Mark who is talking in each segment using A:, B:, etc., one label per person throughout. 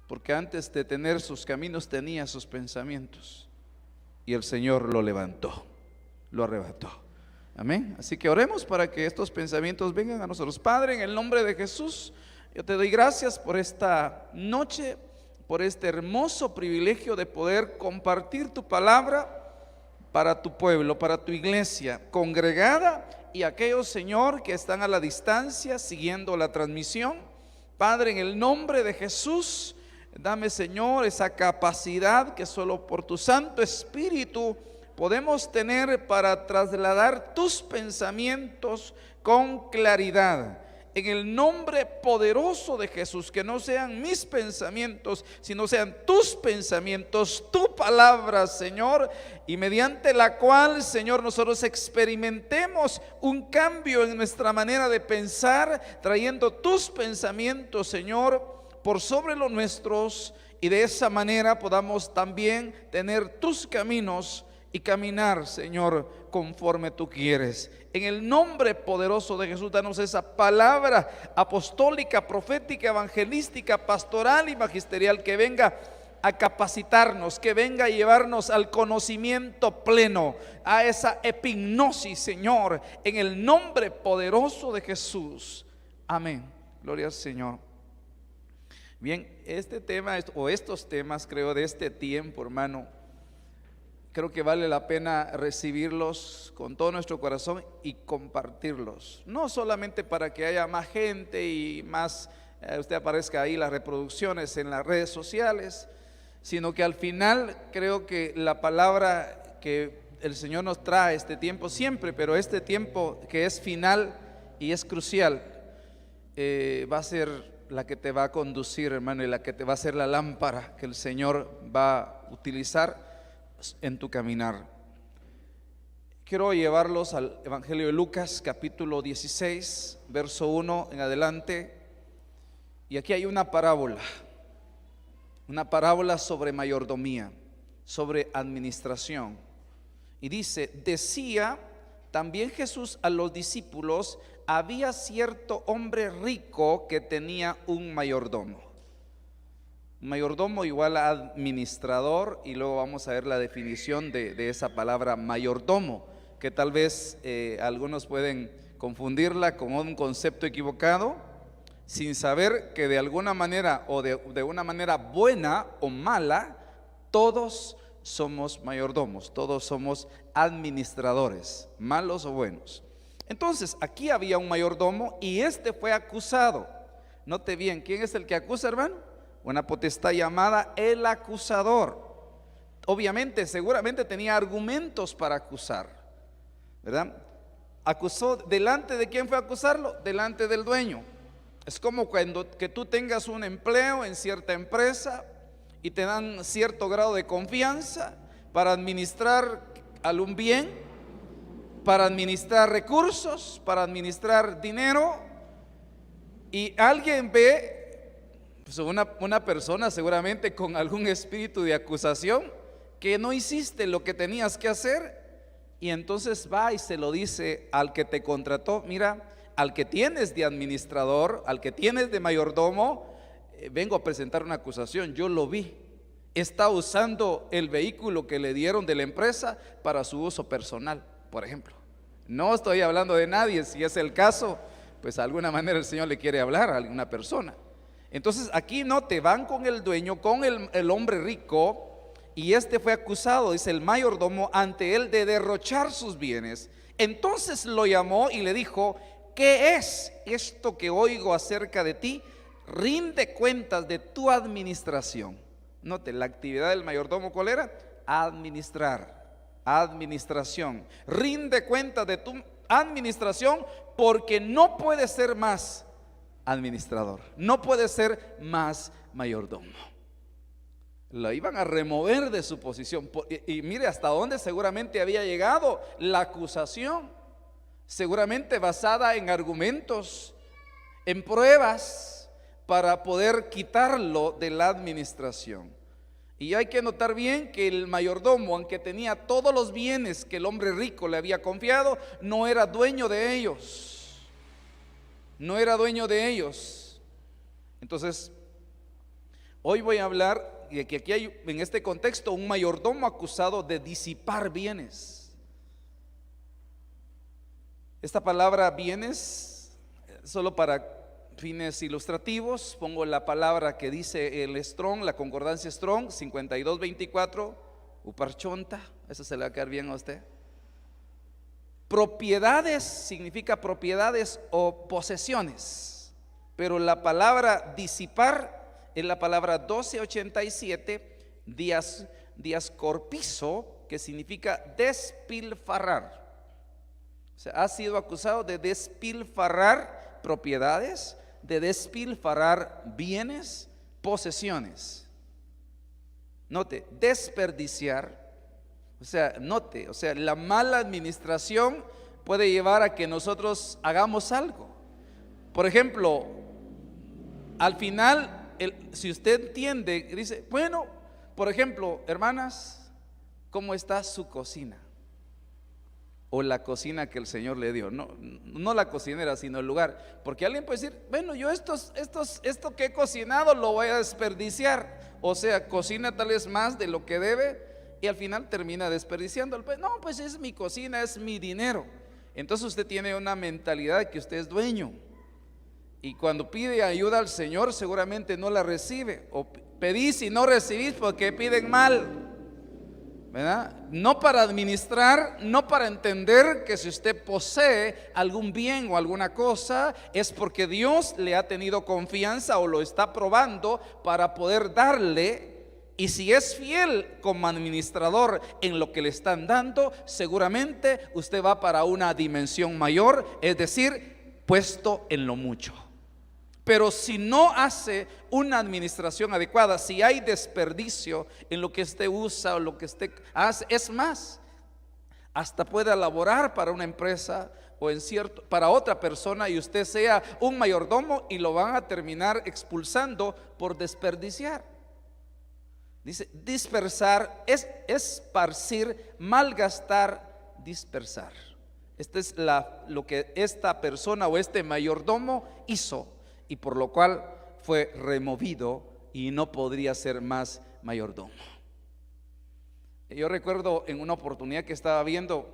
A: porque antes de tener sus caminos tenía sus pensamientos, y el Señor lo levantó, lo arrebató. Amén. Así que oremos para que estos pensamientos vengan a nosotros. Padre, en el nombre de Jesús, yo te doy gracias por esta noche, por este hermoso privilegio de poder compartir tu palabra para tu pueblo, para tu iglesia congregada y aquellos, Señor, que están a la distancia siguiendo la transmisión. Padre, en el nombre de Jesús, dame, Señor, esa capacidad que solo por tu Santo Espíritu podemos tener para trasladar tus pensamientos con claridad. En el nombre poderoso de Jesús, que no sean mis pensamientos, sino sean tus pensamientos, tu palabra, Señor, y mediante la cual, Señor, nosotros experimentemos un cambio en nuestra manera de pensar, trayendo tus pensamientos, Señor, por sobre los nuestros, y de esa manera podamos también tener tus caminos y caminar, Señor, conforme tú quieres. En el nombre poderoso de Jesús, danos esa palabra apostólica, profética, evangelística, pastoral y magisterial que venga a capacitarnos, que venga a llevarnos al conocimiento pleno, a esa epignosis, Señor, en el nombre poderoso de Jesús. Amén. Gloria al Señor. Bien, este tema o estos temas, creo, de este tiempo, hermano, creo que vale la pena recibirlos con todo nuestro corazón y compartirlos. No solamente para que haya más gente y más, usted aparezca ahí las reproducciones en las redes sociales, sino que al final creo que la palabra que el Señor nos trae este tiempo siempre, pero este tiempo que es final y es crucial, va a ser la que te va a conducir, hermano, y la que te va a ser la lámpara que el Señor va a utilizar en tu caminar. Quiero llevarlos al Evangelio de Lucas, capítulo 16, verso 1 en adelante. Y aquí hay una parábola sobre mayordomía, sobre administración. Y dice: decía también Jesús a los discípulos: había cierto hombre rico que tenía un mayordomo. Mayordomo igual a administrador, y luego vamos a ver la definición de esa palabra mayordomo, que tal vez algunos pueden confundirla con un concepto equivocado, sin saber que de alguna manera o de una manera buena o mala, todos somos mayordomos, todos somos administradores, malos o buenos. Entonces aquí había un mayordomo y este fue acusado. Note bien, ¿quién es el que acusa, hermano? Una potestad llamada el acusador. Obviamente, seguramente tenía argumentos para acusar, ¿verdad? Acusó, ¿delante de quién fue a acusarlo? Delante del dueño. Es como cuando que tú tengas un empleo en cierta empresa y te dan cierto grado de confianza para administrar algún bien, para administrar recursos, para administrar dinero, y alguien ve pues una persona seguramente con algún espíritu de acusación, que no hiciste lo que tenías que hacer, y entonces va y se lo dice al que te contrató: mira, al que tienes de administrador, al que tienes de mayordomo, vengo a presentar una acusación. Yo lo vi, está usando el vehículo que le dieron de la empresa para su uso personal, por ejemplo. No estoy hablando de nadie, si es el caso, pues de alguna manera el Señor le quiere hablar a alguna persona. Entonces aquí no te van con el dueño, con el hombre rico, y este fue acusado, dice el mayordomo, ante él de derrochar sus bienes. Entonces lo llamó y le dijo: ¿qué es esto que oigo acerca de ti? Rinde cuentas de tu administración. Note, la actividad del mayordomo, ¿cuál era? Administrar, administración. Rinde cuentas de tu administración, porque no puede ser más administrador, no puede ser más mayordomo. Lo iban a remover de su posición, y mire hasta dónde seguramente había llegado la acusación, seguramente basada en argumentos, en pruebas, para poder quitarlo de la administración. Y hay que notar bien que el mayordomo, aunque tenía todos los bienes que el hombre rico le había confiado, no era dueño de ellos. No era dueño de ellos. Entonces, Hoy voy a hablar de que aquí hay en este contexto un mayordomo acusado de disipar bienes. Esta palabra bienes, solo para fines ilustrativos, pongo la palabra que dice el Strong, la concordancia Strong 5224, uparchonta, eso se le va a quedar bien a usted. Propiedades significa propiedades o posesiones, pero la palabra disipar es la palabra 1287, diascorpizo, que significa despilfarrar. O sea, ha sido acusado de despilfarrar propiedades, de despilfarrar bienes, posesiones. Note, desperdiciar. O sea, note, o sea, la mala administración puede llevar a que nosotros hagamos algo. Por ejemplo, al final, si usted entiende, dice, bueno, por ejemplo, hermanas, ¿cómo está su cocina? O la cocina que el Señor le dio, no la cocinera, sino el lugar. Porque alguien puede decir, bueno, yo esto que he cocinado lo voy a desperdiciar. O sea, cocina tal vez más de lo que debe y al final termina desperdiciando. No, pues es mi cocina, es mi dinero. Entonces usted tiene una mentalidad de que usted es dueño. Y cuando pide ayuda al Señor, seguramente no la recibe. O pedís y no recibís porque piden mal, ¿verdad? No para administrar, no para entender que si usted posee algún bien o alguna cosa, es porque Dios le ha tenido confianza o lo está probando para poder darle. Y si es fiel como administrador en lo que le están dando, seguramente usted va para una dimensión mayor, es decir, puesto en lo mucho. Pero si no hace una administración adecuada, si hay desperdicio en lo que usted usa o lo que usted hace, es más, hasta puede laborar para una empresa o para otra persona y usted sea un mayordomo y lo van a terminar expulsando por desperdiciar. Dice, dispersar es esparcir, malgastar, dispersar. Este es lo que esta persona o este mayordomo hizo, y por lo cual fue removido y no podría ser más mayordomo. Yo recuerdo en una oportunidad que estaba viendo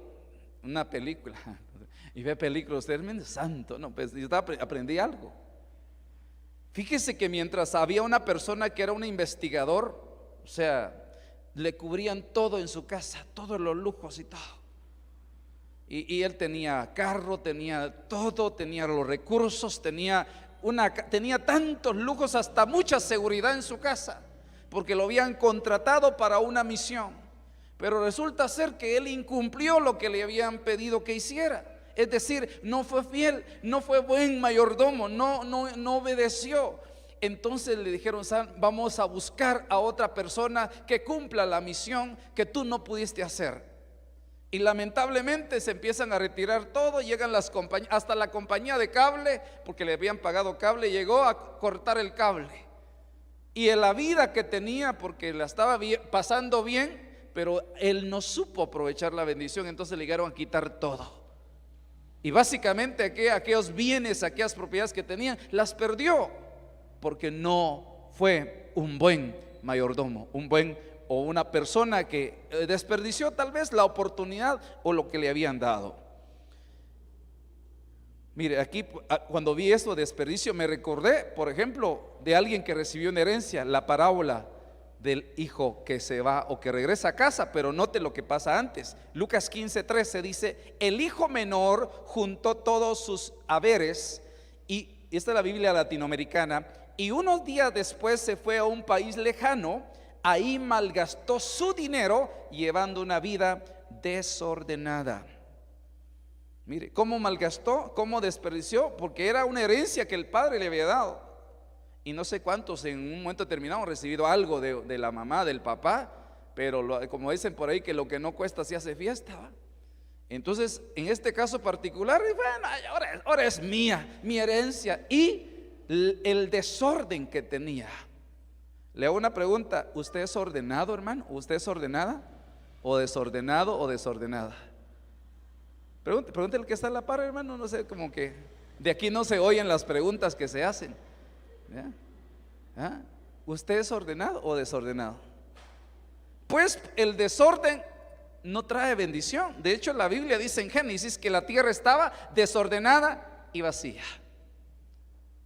A: una película y ve películas, usted santo, no, pues yo aprendí algo. Fíjese que mientras había una persona que era un investigador, o sea, le cubrían todo en su casa, todos los lujos y todo. Y él tenía carro, tenía todo, tenía los recursos, tenía tantos lujos, hasta mucha seguridad en su casa, porque lo habían contratado para una misión. Pero resulta ser que él incumplió lo que le habían pedido que hiciera. Es decir, no fue fiel, no fue buen mayordomo, no obedeció. Entonces le dijeron, vamos a buscar a otra persona que cumpla la misión que tú no pudiste hacer. Y lamentablemente se empiezan a retirar todo, llegan las compañías, hasta la compañía de cable, porque le habían pagado cable, llegó a cortar el cable. Y en la vida que tenía, porque la estaba pasando bien, pero él no supo aprovechar la bendición, entonces le llegaron a quitar todo. Y básicamente aquellos bienes, aquellas propiedades que tenían, las perdió, porque no fue un buen mayordomo, o una persona que desperdició tal vez la oportunidad o lo que le habían dado. Mire, aquí cuando vi esto de desperdicio me recordé, por ejemplo, de alguien que recibió una herencia, la parábola del hijo que se va o que regresa a casa, pero note lo que pasa antes. Lucas 15:13 dice, el hijo menor juntó todos sus haberes, y esta es la Biblia latinoamericana, y unos días después se fue a un país lejano. Ahí malgastó su dinero llevando una vida desordenada. Mire, ¿cómo malgastó? ¿Cómo desperdició? Porque era una herencia que el padre le había dado. Y no sé cuántos en un momento determinado han recibido algo de la mamá, del papá, pero como dicen por ahí, que lo que no cuesta se hace fiesta, ¿va? Entonces, en este caso particular, bueno, ahora es mía, mi herencia, y el desorden que tenía. Le hago una pregunta, ¿usted es ordenado, hermano? ¿Usted es ordenada? ¿O desordenado o desordenada? Pregúntele al que está a la par, hermano. No sé, como que de aquí no se oyen las preguntas que se hacen. ¿Ya? ¿Ah? ¿Usted es ordenado o desordenado? Pues el desorden no trae bendición. De hecho, la Biblia dice en Génesis que la tierra estaba desordenada y vacía.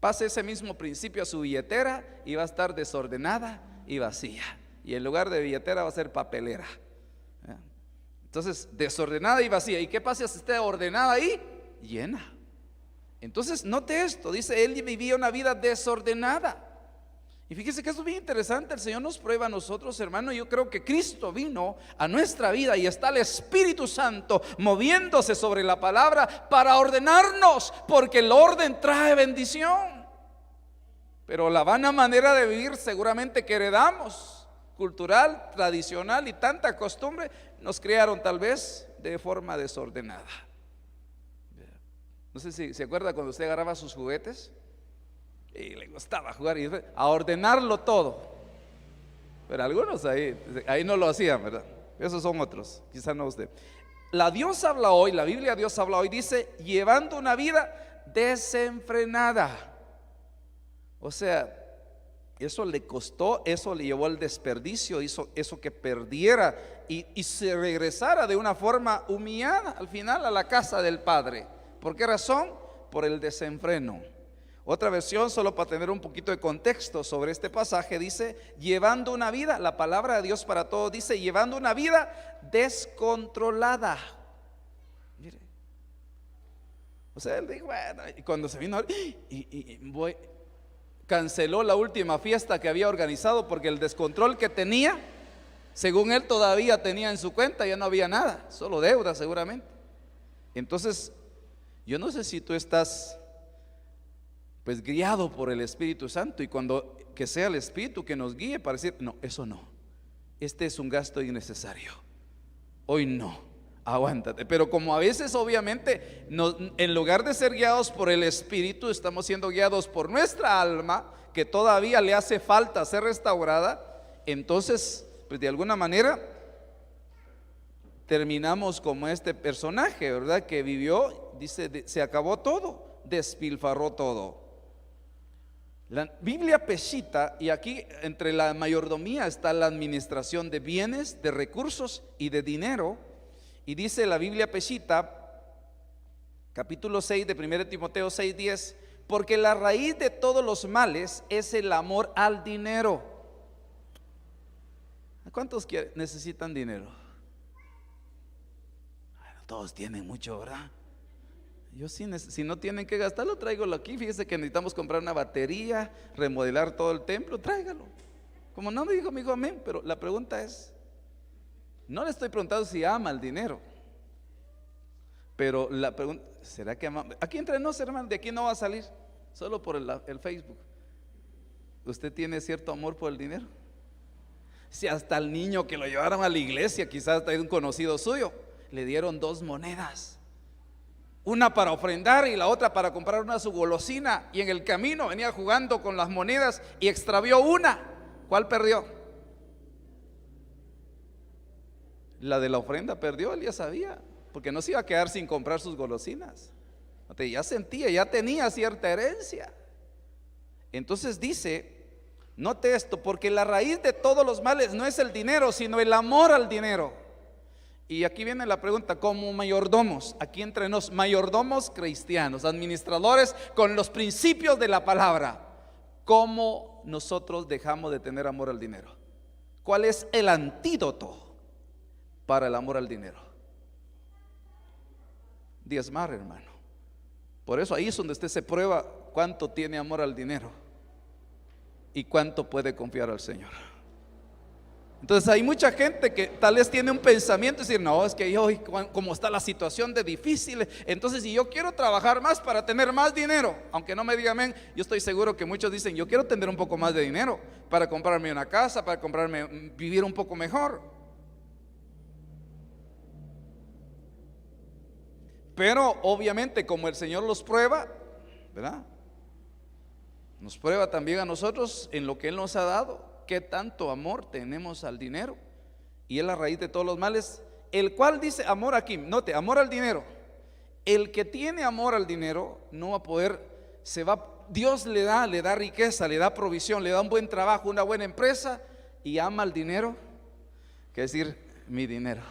A: Pase ese mismo principio a su billetera y va a estar desordenada y vacía. Y en lugar de billetera va a ser papelera. Entonces, desordenada y vacía. ¿Y qué pasa si esté ordenada y llena? Entonces, note esto, dice, él vivía una vida desordenada. Y fíjese que esto es bien interesante. El Señor nos prueba a nosotros, hermano. Yo creo que Cristo vino a nuestra vida y está el Espíritu Santo moviéndose sobre la palabra para ordenarnos, porque el orden trae bendición. Pero la vana manera de vivir seguramente que heredamos, cultural, tradicional y tanta costumbre, nos criaron tal vez de forma desordenada. No sé si se acuerda cuando usted agarraba sus juguetes y le gustaba jugar y a ordenarlo todo. Pero algunos ahí no lo hacían, ¿verdad? Esos son otros, quizá no usted. La Biblia Dios habla hoy, dice, llevando una vida desenfrenada. O sea, eso le costó, eso le llevó al desperdicio, hizo eso que perdiera y se regresara de una forma humillada al final a la casa del Padre. ¿Por qué razón? Por el desenfreno. Otra versión, solo para tener un poquito de contexto sobre este pasaje, dice, llevando una vida, la palabra de Dios para todos dice, llevando una vida descontrolada. Mire, o sea, él dijo, bueno, y cuando se vino, canceló la última fiesta que había organizado porque el descontrol que tenía, según él todavía tenía en su cuenta, ya no había nada, solo deuda seguramente. Entonces, yo no sé si tú estás pues guiado por el Espíritu Santo, y cuando que sea el Espíritu que nos guíe para decir, no, eso no, este es un gasto innecesario, hoy no, aguántate. Pero como a veces obviamente en lugar de ser guiados por el Espíritu, estamos siendo guiados por nuestra alma, que todavía le hace falta ser restaurada, entonces pues de alguna manera terminamos como este personaje, ¿verdad? Que vivió, dice, se acabó todo, despilfarró todo. La Biblia Peshitta, y aquí entre la mayordomía está la administración de bienes, de recursos y de dinero. Y dice la Biblia Peshitta, capítulo 6 de 1 Timoteo 6:10, porque la raíz de todos los males es el amor al dinero. ¿Cuántos necesitan dinero? Bueno, todos tienen mucho, ¿verdad? Yo sí, si no tienen que gastarlo, tráigalo aquí. Fíjese que necesitamos comprar una batería, remodelar todo el templo, tráigalo. Como no me dijo mi hijo amén, pero la pregunta es, no le estoy preguntando si ama el dinero, pero la pregunta, ¿será que ama? Aquí entre nos, hermano, de aquí no va a salir, solo por el Facebook. ¿Usted tiene cierto amor por el dinero? Si hasta al niño que lo llevaron a la iglesia, quizás hasta un conocido suyo, le dieron 2 monedas. Una para ofrendar y la otra para comprar una su golosina, y en el camino venía jugando con las monedas y extravió una. ¿Cuál perdió? La de la ofrenda perdió, él ya sabía, porque no se iba a quedar sin comprar sus golosinas. Ya sentía, ya tenía cierta herencia. Entonces dice, note esto, porque la raíz de todos los males no es el dinero, sino el amor al dinero. Y aquí viene la pregunta, como mayordomos, aquí entre nos, mayordomos cristianos, administradores con los principios de la palabra, ¿cómo nosotros dejamos de tener amor al dinero? ¿Cuál es el antídoto para el amor al dinero? Diezmar, hermano. Por eso ahí es donde usted se prueba cuánto tiene amor al dinero y cuánto puede confiar al Señor. Entonces hay mucha gente que tal vez tiene un pensamiento y decir, no, es que yo, como está la situación de difícil, entonces si yo quiero trabajar más para tener más dinero, aunque no me digan amén, yo estoy seguro que muchos dicen, yo quiero tener un poco más de dinero para comprarme una casa, para vivir un poco mejor. Pero obviamente como el Señor los prueba, ¿verdad? Nos prueba también a nosotros en lo que Él nos ha dado. ¿Qué tanto amor tenemos al dinero? Y es la raíz de todos los males, el cual dice amor aquí, note, amor al dinero. El que tiene amor al dinero no va a poder, Dios le da riqueza, le da provisión, le da un buen trabajo, una buena empresa y ama el dinero, que decir, mi dinero.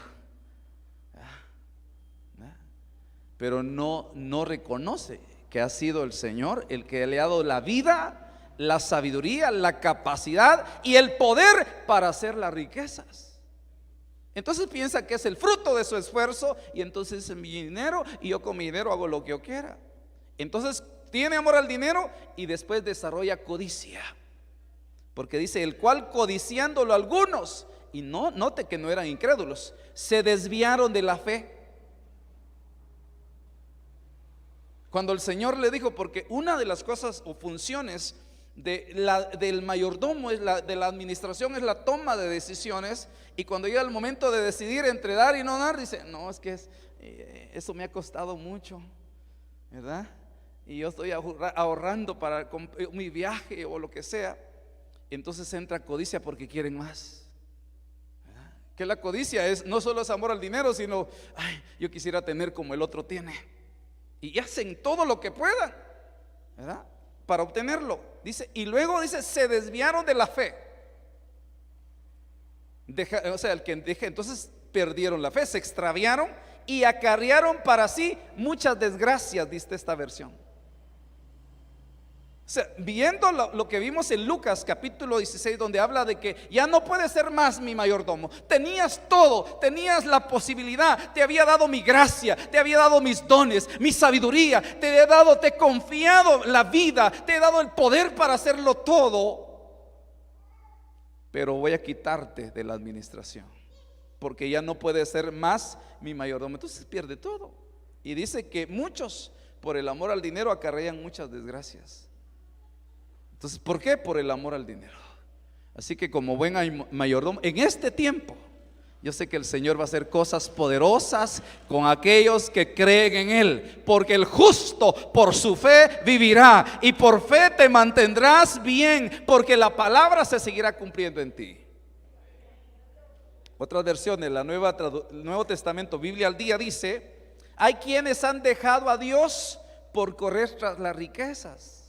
A: Pero no reconoce que ha sido el Señor el que le ha dado la vida, la sabiduría, la capacidad y el poder para hacer las riquezas. Entonces piensa que es el fruto de su esfuerzo y entonces es mi dinero y yo con mi dinero hago lo que yo quiera. Entonces tiene amor al dinero y después desarrolla codicia, porque dice, el cual codiciándolo algunos, y no, note que no eran incrédulos, se desviaron de la fe. Cuando el Señor le dijo, porque una de las cosas o funciones del mayordomo, de la administración, es la toma de decisiones, y cuando llega el momento de decidir entre dar y no dar, dice, no, es que eso me ha costado mucho, ¿verdad? Y yo estoy ahorrando para mi viaje o lo que sea. Entonces entra codicia porque quieren más, ¿verdad? Que la codicia no solo es amor al dinero, sino, ay, yo quisiera tener como el otro tiene. Y hacen todo lo que puedan, ¿verdad?, para obtenerlo. Dice, y luego dice, se desviaron de la fe. Entonces perdieron la fe, se extraviaron y acarrearon para sí muchas desgracias, dice esta versión. O sea, viendo lo que vimos en Lucas capítulo 16, donde habla de que ya no puede ser más mi mayordomo. Tenías todo, tenías la posibilidad, te había dado mi gracia, te había dado mis dones, mi sabiduría, te he confiado la vida, te he dado el poder para hacerlo todo, pero voy a quitarte de la administración, porque ya no puede ser más mi mayordomo. Entonces pierde todo. Y dice que muchos, por el amor al dinero, acarrean muchas desgracias. Entonces, ¿por qué? Por el amor al dinero. Así que como buen mayordomo, en este tiempo, yo sé que el Señor va a hacer cosas poderosas con aquellos que creen en Él, porque el justo por su fe vivirá, y por fe te mantendrás bien, porque la palabra se seguirá cumpliendo en ti. Otras versiones, Nuevo Testamento, Biblia al Día, dice: hay quienes han dejado a Dios por correr tras las riquezas,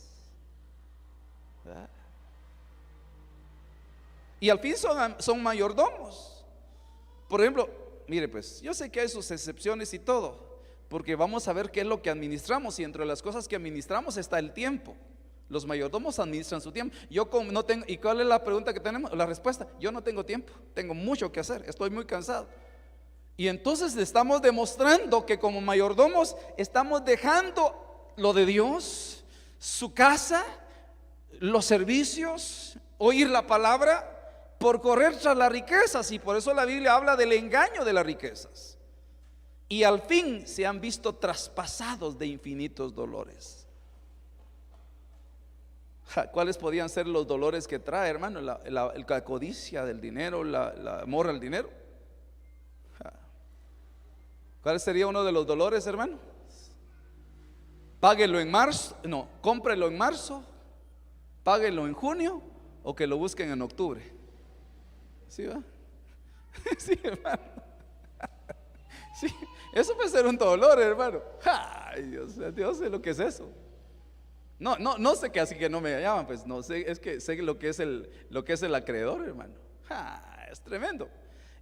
A: ¿verdad? Y al fin son mayordomos. Por ejemplo, mire, pues yo sé que hay sus excepciones y todo, porque vamos a ver qué es lo que administramos, y entre las cosas que administramos está el tiempo. Los mayordomos administran su tiempo. Yo no tengo, ¿y cuál es la pregunta que tenemos? La respuesta: yo no tengo tiempo, tengo mucho que hacer, estoy muy cansado. Y entonces estamos demostrando que como mayordomos estamos dejando lo de Dios, su casa, los servicios, oír la palabra, por correr tras las riquezas. Y por eso la Biblia habla del engaño de las riquezas. Y al fin se han visto traspasados de infinitos dolores. ¿Cuáles podían ser los dolores que trae, hermano? La codicia del dinero, la amor al dinero. ¿Cuál sería uno de los dolores, hermano? Páguelo en marzo, no, cómprelo en marzo, páguelo en junio, o que lo busquen en octubre. ¿Sí va? Sí, hermano. Sí, eso puede ser un dolor, hermano. Ay, Dios sé lo que es eso. No sé qué, así que no me llaman, pues no sé, es que sé lo que es el acreedor, hermano. Es tremendo.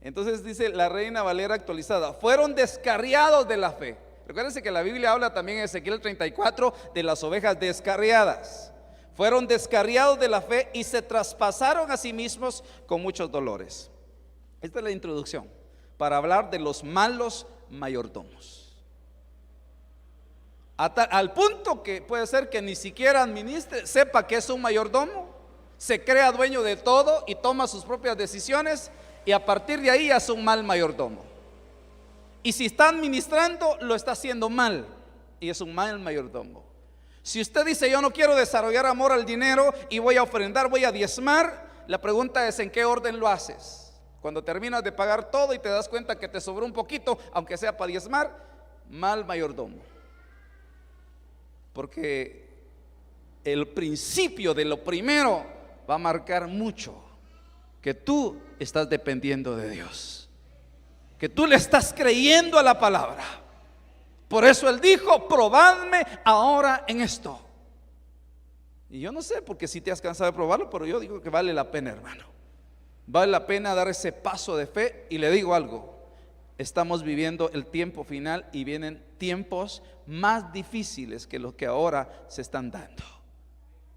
A: Entonces dice la Reina Valera actualizada: fueron descarriados de la fe. Recuérdense que la Biblia habla también en Ezequiel 34 de las ovejas descarriadas. Fueron descarriados de la fe y se traspasaron a sí mismos con muchos dolores. Esta es la introducción para hablar de los malos mayordomos. Al punto que puede ser que ni siquiera administre, sepa que es un mayordomo, se crea dueño de todo y toma sus propias decisiones, y a partir de ahí es un mal mayordomo. Y si está administrando, lo está haciendo mal y es un mal mayordomo. Si usted dice: yo no quiero desarrollar amor al dinero y voy a ofrendar, voy a diezmar, la pregunta es: ¿en qué orden lo haces? Cuando terminas de pagar todo y te das cuenta que te sobró un poquito, aunque sea para diezmar, mal mayordomo. Porque el principio de lo primero va a marcar mucho que tú estás dependiendo de Dios, que tú le estás creyendo a la palabra. Por eso Él dijo: probadme ahora en esto. Y yo no sé, porque si te has cansado de probarlo, pero yo digo que vale la pena, hermano. Vale la pena dar ese paso de fe. Y le digo algo, estamos viviendo el tiempo final y vienen tiempos más difíciles que los que ahora se están dando.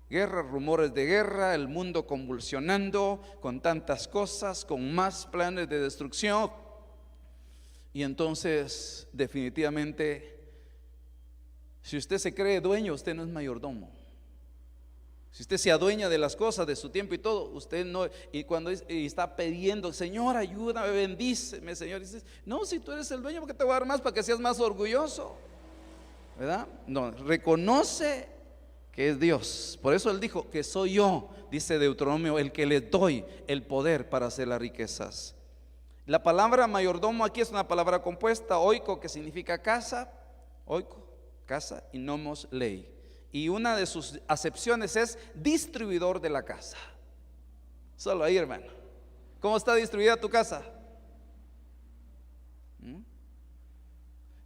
A: Guerra, rumores de guerra, el mundo convulsionando con tantas cosas, con más planes de destrucción. Y entonces, definitivamente, si usted se cree dueño, usted no es mayordomo. Si usted se adueña de las cosas, de su tiempo y todo, usted no. Y cuando está pidiendo, Señor, ayúdame, bendíceme, Señor, dices, no, si tú eres el dueño, ¿por qué te voy a dar más para que seas más orgulloso? ¿Verdad? No, reconoce que es Dios. Por eso Él dijo que soy yo, dice Deuteronomio, el que les doy el poder para hacer las riquezas. La palabra mayordomo aquí es una palabra compuesta, oiko, que significa casa, oiko, casa, y nomos, ley. Y una de sus acepciones es distribuidor de la casa. Solo ahí, hermano. ¿Cómo está distribuida tu casa?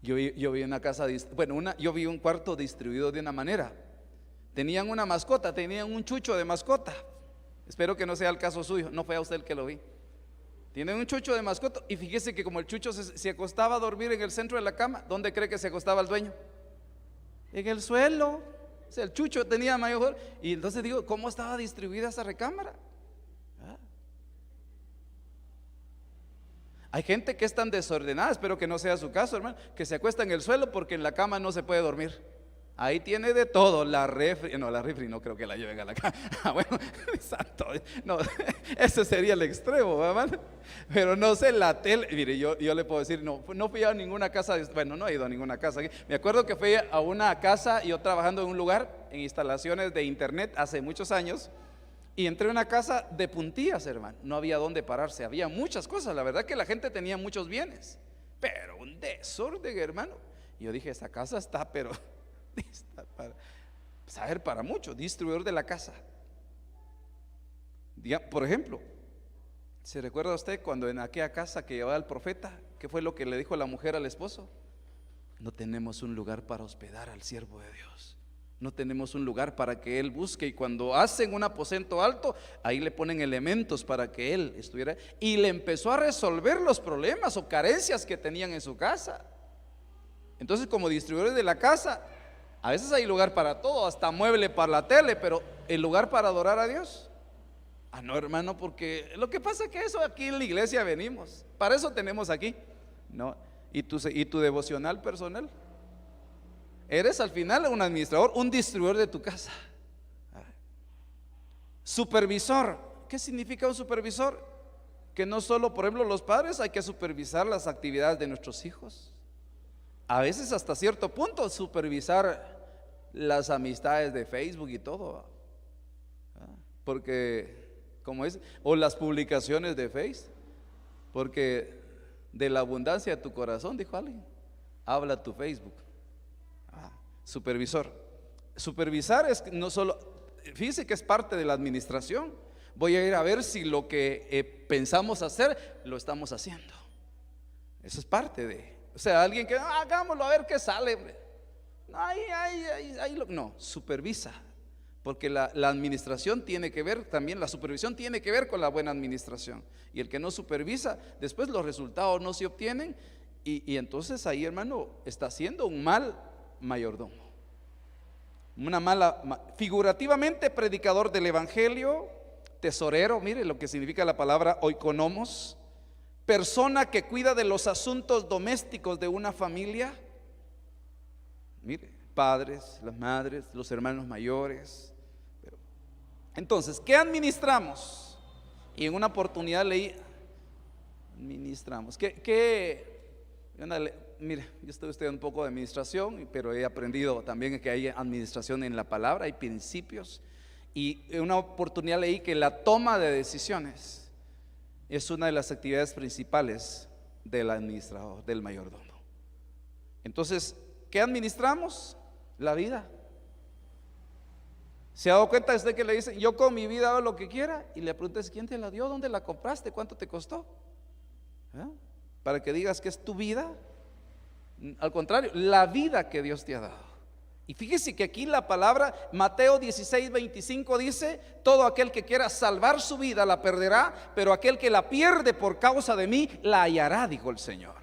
A: Yo vi una casa, yo vi un cuarto distribuido de una manera. Tenían una mascota, tenían un chucho de mascota. Espero que no sea el caso suyo, no fue a usted el que lo vi. Tienen un chucho de mascota y fíjese que como el chucho se acostaba a dormir en el centro de la cama, ¿dónde cree que se acostaba el dueño? En el suelo. O sea, el chucho tenía mayor. Y entonces digo, ¿cómo estaba distribuida esa recámara? Hay gente que es tan desordenada, espero que no sea su caso, hermano, que se acuesta en el suelo porque en la cama no se puede dormir. Ahí tiene de todo, la refri no creo que la lleven a la cama. Bueno, santo, no, ese sería el extremo, hermano. Pero no sé, la tele, mire, yo le puedo decir, no fui a ninguna casa, bueno, no he ido a ninguna casa. Me acuerdo que fui a una casa, yo trabajando en un lugar, en instalaciones de internet hace muchos años, y entré a una casa de puntillas, hermano. No había dónde pararse, había muchas cosas. La verdad que la gente tenía muchos bienes, pero un desorden, hermano. Y yo dije, esta casa está, pero para saber, para mucho, distribuidor de la casa. Por ejemplo, ¿se recuerda usted cuando en aquella casa que llevaba el profeta, qué fue lo que le dijo la mujer al esposo? No tenemos un lugar para hospedar al siervo de Dios. No tenemos un lugar para que él busque. Y cuando hacen un aposento alto, ahí le ponen elementos para que él estuviera. Y le empezó a resolver los problemas o carencias que tenían en su casa. Entonces, como distribuidores de la casa, a veces hay lugar para todo, hasta mueble para la tele, pero el lugar para adorar a Dios. No, hermano, porque lo que pasa es que eso aquí en la iglesia venimos, para eso tenemos aquí, ¿no? ¿Y tu devocional personal? Eres al final un administrador, un distribuidor de tu casa. Supervisor, ¿qué significa un supervisor? Que no solo, por ejemplo, los padres hay que supervisar las actividades de nuestros hijos. A veces hasta cierto punto supervisar las amistades de Facebook y todo, porque como es, o las publicaciones de Facebook, porque de la abundancia de tu corazón, dijo alguien, habla tu Facebook. Supervisor. Supervisar es no solo, fíjese que es parte de la administración. Voy a ir a ver si lo que pensamos hacer lo estamos haciendo. Eso es parte de, o sea, alguien que hagámoslo a ver qué sale. No, supervisa, porque la administración tiene que ver también, la supervisión tiene que ver con la buena administración. Y el que no supervisa, después los resultados no se obtienen, y entonces ahí, hermano, está siendo un mal mayordomo, una mala, figurativamente predicador del evangelio, tesorero, mire lo que significa la palabra oikonomos, persona que cuida de los asuntos domésticos de una familia. Mire, padres, las madres, los hermanos mayores. Entonces, ¿qué administramos? Y en una oportunidad leí, administramos. Mire, yo estoy estudiando un poco de administración, pero he aprendido también que hay administración en la palabra, hay principios. Y en una oportunidad leí que la toma de decisiones es una de las actividades principales del administrador, del mayordomo. Entonces, ¿qué administramos? La vida. ¿Se ha dado cuenta usted que le dicen, yo con mi vida hago lo que quiera? Y le preguntas, ¿quién te la dio? ¿Dónde la compraste? ¿Cuánto te costó? Para que digas que es tu vida. Al contrario, la vida que Dios te ha dado. Y fíjese que aquí la palabra Mateo 16:25 dice: todo aquel que quiera salvar su vida la perderá, pero aquel que la pierde por causa de mí la hallará, dijo el Señor.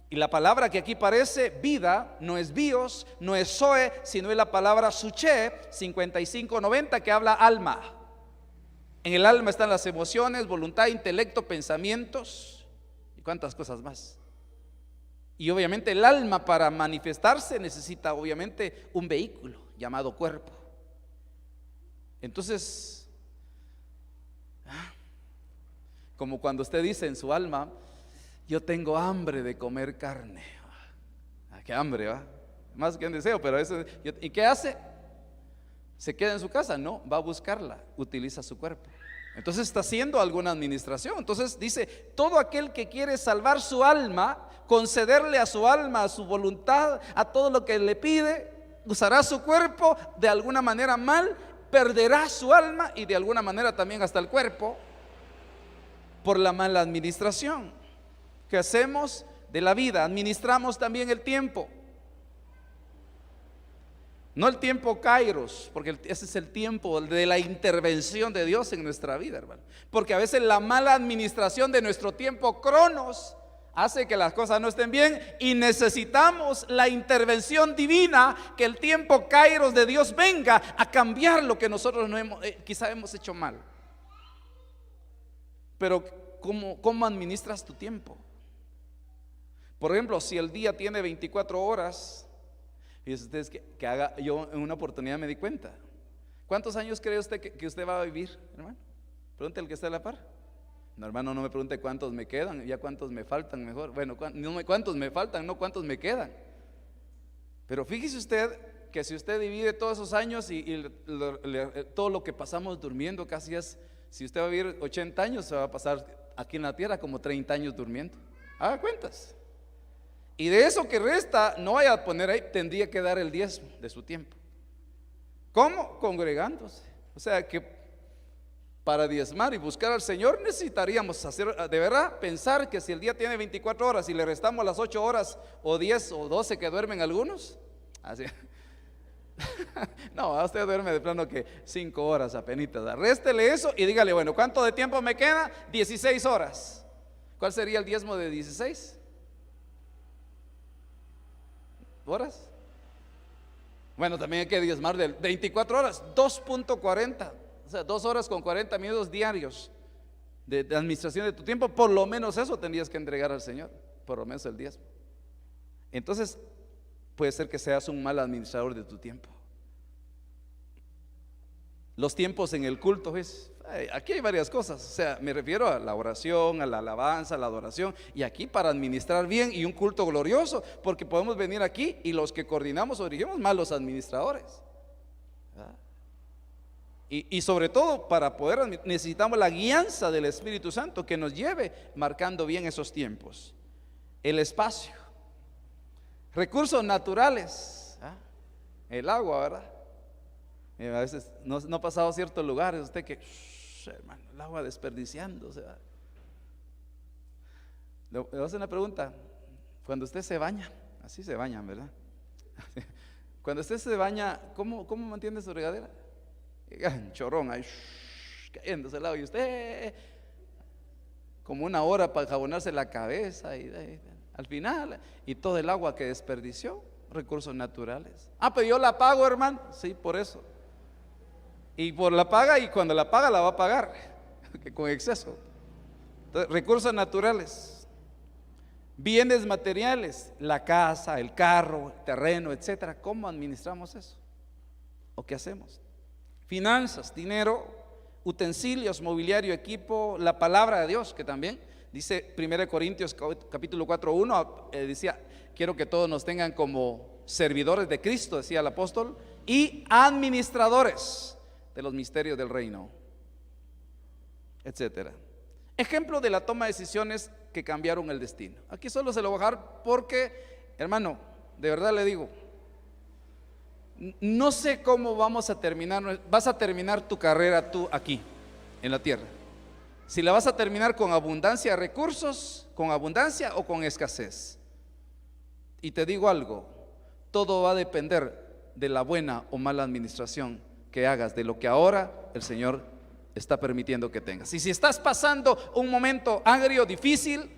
A: Y la palabra que aquí parece vida no es bios, no es zoe, sino es la palabra suche 5590, que habla alma. En el alma están las emociones, voluntad, intelecto, pensamientos y cuántas cosas más. Y obviamente el alma, para manifestarse, necesita obviamente un vehículo llamado cuerpo. Entonces, como cuando usted dice en su alma: yo tengo hambre de comer carne. Qué hambre, ¿va? Más que un deseo, pero eso. ¿Y qué hace? ¿Se queda en su casa? No, va a buscarla, utiliza su cuerpo. Entonces está haciendo alguna administración. Entonces dice: todo aquel que quiere salvar su alma, concederle a su alma, a su voluntad, a todo lo que le pide, usará su cuerpo de alguna manera mal, perderá su alma y de alguna manera también hasta el cuerpo por la mala administración que hacemos de la vida. Administramos también el tiempo. No el tiempo kairos, porque ese es el tiempo de la intervención de Dios en nuestra vida, hermano. Porque a veces la mala administración de nuestro tiempo cronos hace que las cosas no estén bien y necesitamos la intervención divina, que el tiempo kairos de Dios venga a cambiar lo que nosotros no quizá hemos hecho mal. Pero ¿cómo administras tu tiempo? Por ejemplo, si el día tiene 24 horas, fíjense ustedes que haga, yo en una oportunidad me di cuenta. ¿Cuántos años cree usted que usted va a vivir, hermano? Pregúntele al que está a la par. No, hermano, no me pregunte cuántos me quedan, ya cuántos me faltan mejor. Bueno, no cuántos me faltan, no cuántos me quedan. Pero fíjese usted que si usted divide todos esos años y todo lo que pasamos durmiendo, casi es, si usted va a vivir 80 años, se va a pasar aquí en la tierra como 30 años durmiendo. Haga cuentas. Y de eso que resta, no vaya a poner ahí, tendría que dar el diezmo de su tiempo. ¿Cómo? Congregándose. O sea que para diezmar y buscar al Señor necesitaríamos hacer, de verdad, pensar que si el día tiene 24 horas y le restamos las 8 horas o 10 o 12 que duermen algunos, así. No, usted duerme de plano que 5 horas apenitas. Réstele eso y dígale: bueno, ¿cuánto de tiempo me queda? 16 horas. ¿Cuál sería el diezmo de 16 horas? Bueno, también hay que diezmar de 24 horas, 2.40, o sea, 2 horas con 40 minutos diarios de administración de tu tiempo. Por lo menos eso tendrías que entregar al Señor, por lo menos el diezmo. Entonces puede ser que seas un mal administrador de tu tiempo. Los tiempos en el culto, ¿ves? Aquí hay varias cosas, o sea, me refiero a la oración, a la alabanza, a la adoración, y aquí para administrar bien y un culto glorioso, porque podemos venir aquí y los que coordinamos o dirigimos, malos administradores, ¿verdad? Y sobre todo para poder necesitamos la guianza del Espíritu Santo que nos lleve marcando bien esos tiempos. El espacio, recursos naturales, el agua, ¿verdad? A veces no ha pasado a ciertos lugares usted que, hermano, el agua desperdiciando, o sea. Le voy a hacer una pregunta. Cuando usted se baña, así se bañan, ¿verdad? Cuando usted se baña, ¿cómo mantiene su regadera? Un chorrón ahí, cayéndose el agua, y usted como una hora para jabonarse la cabeza y al final, y todo el agua que desperdició, recursos naturales. Pero yo la pago, hermano. Sí, por eso. Y por la paga, y cuando la paga la va a pagar que con exceso. Entonces, recursos naturales, bienes materiales, la casa, el carro, el terreno, etcétera. ¿Cómo administramos eso? ¿O qué hacemos? Finanzas, dinero, utensilios, mobiliario, equipo, la palabra de Dios, que también dice 1 Corintios capítulo 4:1, decía: quiero que todos nos tengan como servidores de Cristo, decía el apóstol, y administradores de los misterios del reino, etcétera. Ejemplo de la toma de decisiones que cambiaron el destino. Aquí solo se lo voy a dejar porque, hermano, de verdad le digo, no sé cómo vas a terminar tu carrera tú aquí en la tierra. Si la vas a terminar con abundancia de recursos, con abundancia o con escasez. Y te digo algo, todo va a depender de la buena o mala administración que hagas de lo que ahora el Señor está permitiendo que tengas. Y si estás pasando un momento agrio, difícil,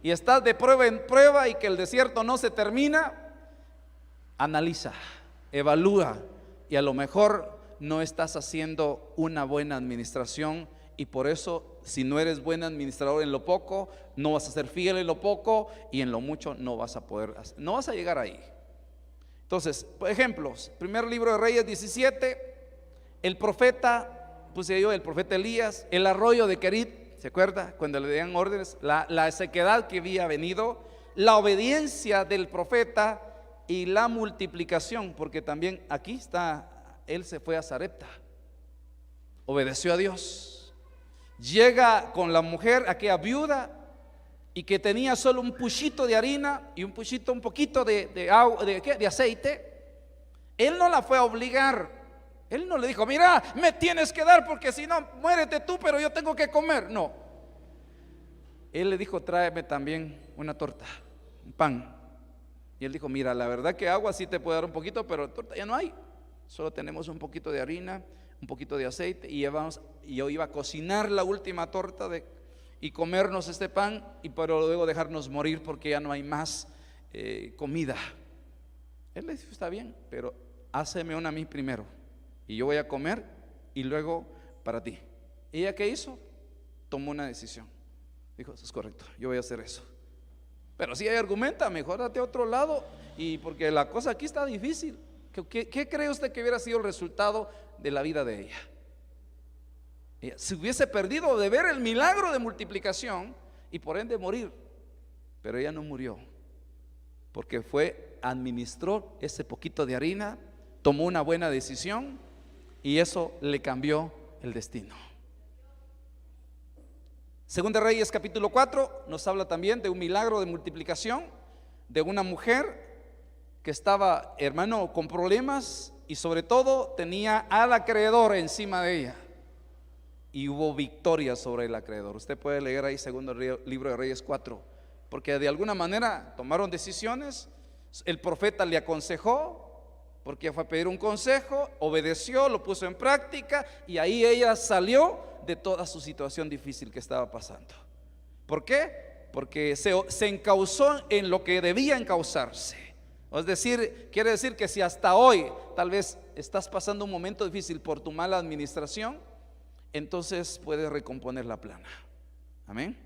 A: y estás de prueba en prueba y que el desierto no se termina, analiza, evalúa, y a lo mejor no estás haciendo una buena administración, y por eso, si no eres buen administrador en lo poco, no vas a ser fiel en lo poco, y en lo mucho no vas a poder, no vas a llegar ahí. Entonces, por ejemplos, primer libro de Reyes 17, el profeta, puse yo el profeta Elías, el arroyo de Querit, ¿se acuerda? Cuando le dieron órdenes, la sequedad que había venido, la obediencia del profeta y la multiplicación, porque también aquí está, él se fue a Sarepta, obedeció a Dios. Llega con la mujer, aquella viuda, y que tenía solo un puchito de harina y un poquito de agua, de aceite. Él no la fue a obligar. Él no le dijo, mira, me tienes que dar porque si no, muérete tú, pero yo tengo que comer. No. Él le dijo, tráeme también una torta, un pan. Y él dijo, mira, la verdad que agua sí te puedo dar un poquito, pero torta ya no hay. Solo tenemos un poquito de harina, un poquito de aceite, y yo iba a cocinar la última torta y comernos este pan, pero luego dejarnos morir porque ya no hay más comida. Él le dijo, está bien, pero háceme una a mí primero, y yo voy a comer, y luego para ti. ¿Y ella qué hizo? Tomó una decisión. Dijo, eso es correcto, yo voy a hacer eso. Pero si hay argumenta, mejor date a otro lado, y porque la cosa aquí está difícil. ¿Qué cree usted que hubiera sido el resultado de la vida de ella? Ella se hubiese perdido de ver el milagro de multiplicación y por ende morir. Pero ella no murió, porque administró ese poquito de harina, tomó una buena decisión, y eso le cambió el destino. Segunda Reyes capítulo 4 nos habla también de un milagro de multiplicación, de una mujer que estaba, hermano, con problemas, y sobre todo tenía al acreedor encima de ella, y hubo victoria sobre el acreedor. Usted puede leer ahí segundo libro de Reyes 4, porque de alguna manera tomaron decisiones. El profeta le aconsejó, porque fue a pedir un consejo, obedeció, lo puso en práctica, y ahí ella salió de toda su situación difícil que estaba pasando. ¿Por qué? Porque se encauzó en lo que debía encauzarse. Es decir, quiere decir que si hasta hoy tal vez estás pasando un momento difícil por tu mala administración, entonces puedes recomponer la plana. Amén.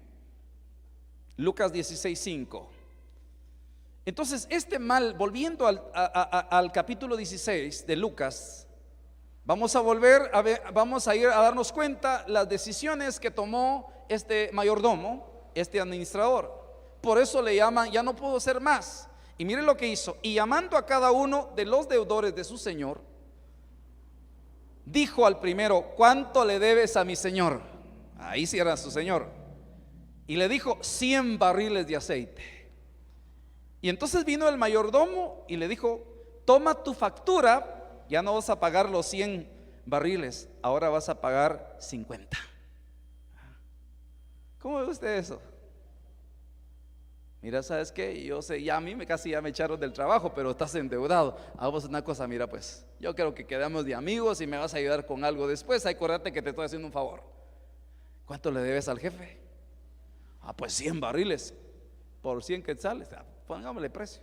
A: Lucas 16:5. Entonces este mal, volviendo al capítulo 16 de Lucas, vamos a volver a ver, vamos a ir a darnos cuenta las decisiones que tomó este mayordomo, este administrador. Por eso le llaman, ya no pudo ser más. Y mire lo que hizo, y llamando a cada uno de los deudores de su señor, dijo al primero, ¿cuánto le debes a mi señor? Ahí sí era su señor. Y le dijo, 100 barriles de aceite. Y entonces vino el mayordomo y le dijo, toma tu factura, ya no vas a pagar los 100 barriles, ahora vas a pagar 50. ¿Cómo ve usted eso? Mira, ¿sabes qué? Yo sé, ya a mí casi ya me echaron del trabajo, pero estás endeudado. Hagamos una cosa, mira pues, yo creo que quedamos de amigos y me vas a ayudar con algo después. Acuérdate que te estoy haciendo un favor. ¿Cuánto le debes al jefe? Pues 100 barriles por 100 quetzales. Pongámosle precio.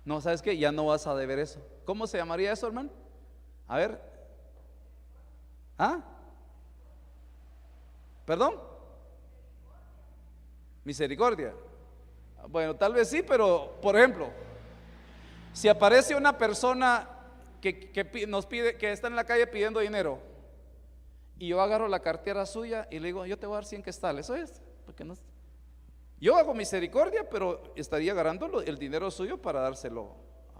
A: No, ¿sabes qué? Ya no vas a deber eso. ¿Cómo se llamaría eso, hermano? A ver. ¿Perdón? Misericordia. Bueno, tal vez sí, pero por ejemplo, si aparece una persona que nos pide, que está en la calle pidiendo dinero, y yo agarro la cartera suya y le digo, yo te voy a dar 100 quetzales, ¿eso es? Porque no, yo hago misericordia, pero estaría agarrando el dinero suyo para dárselo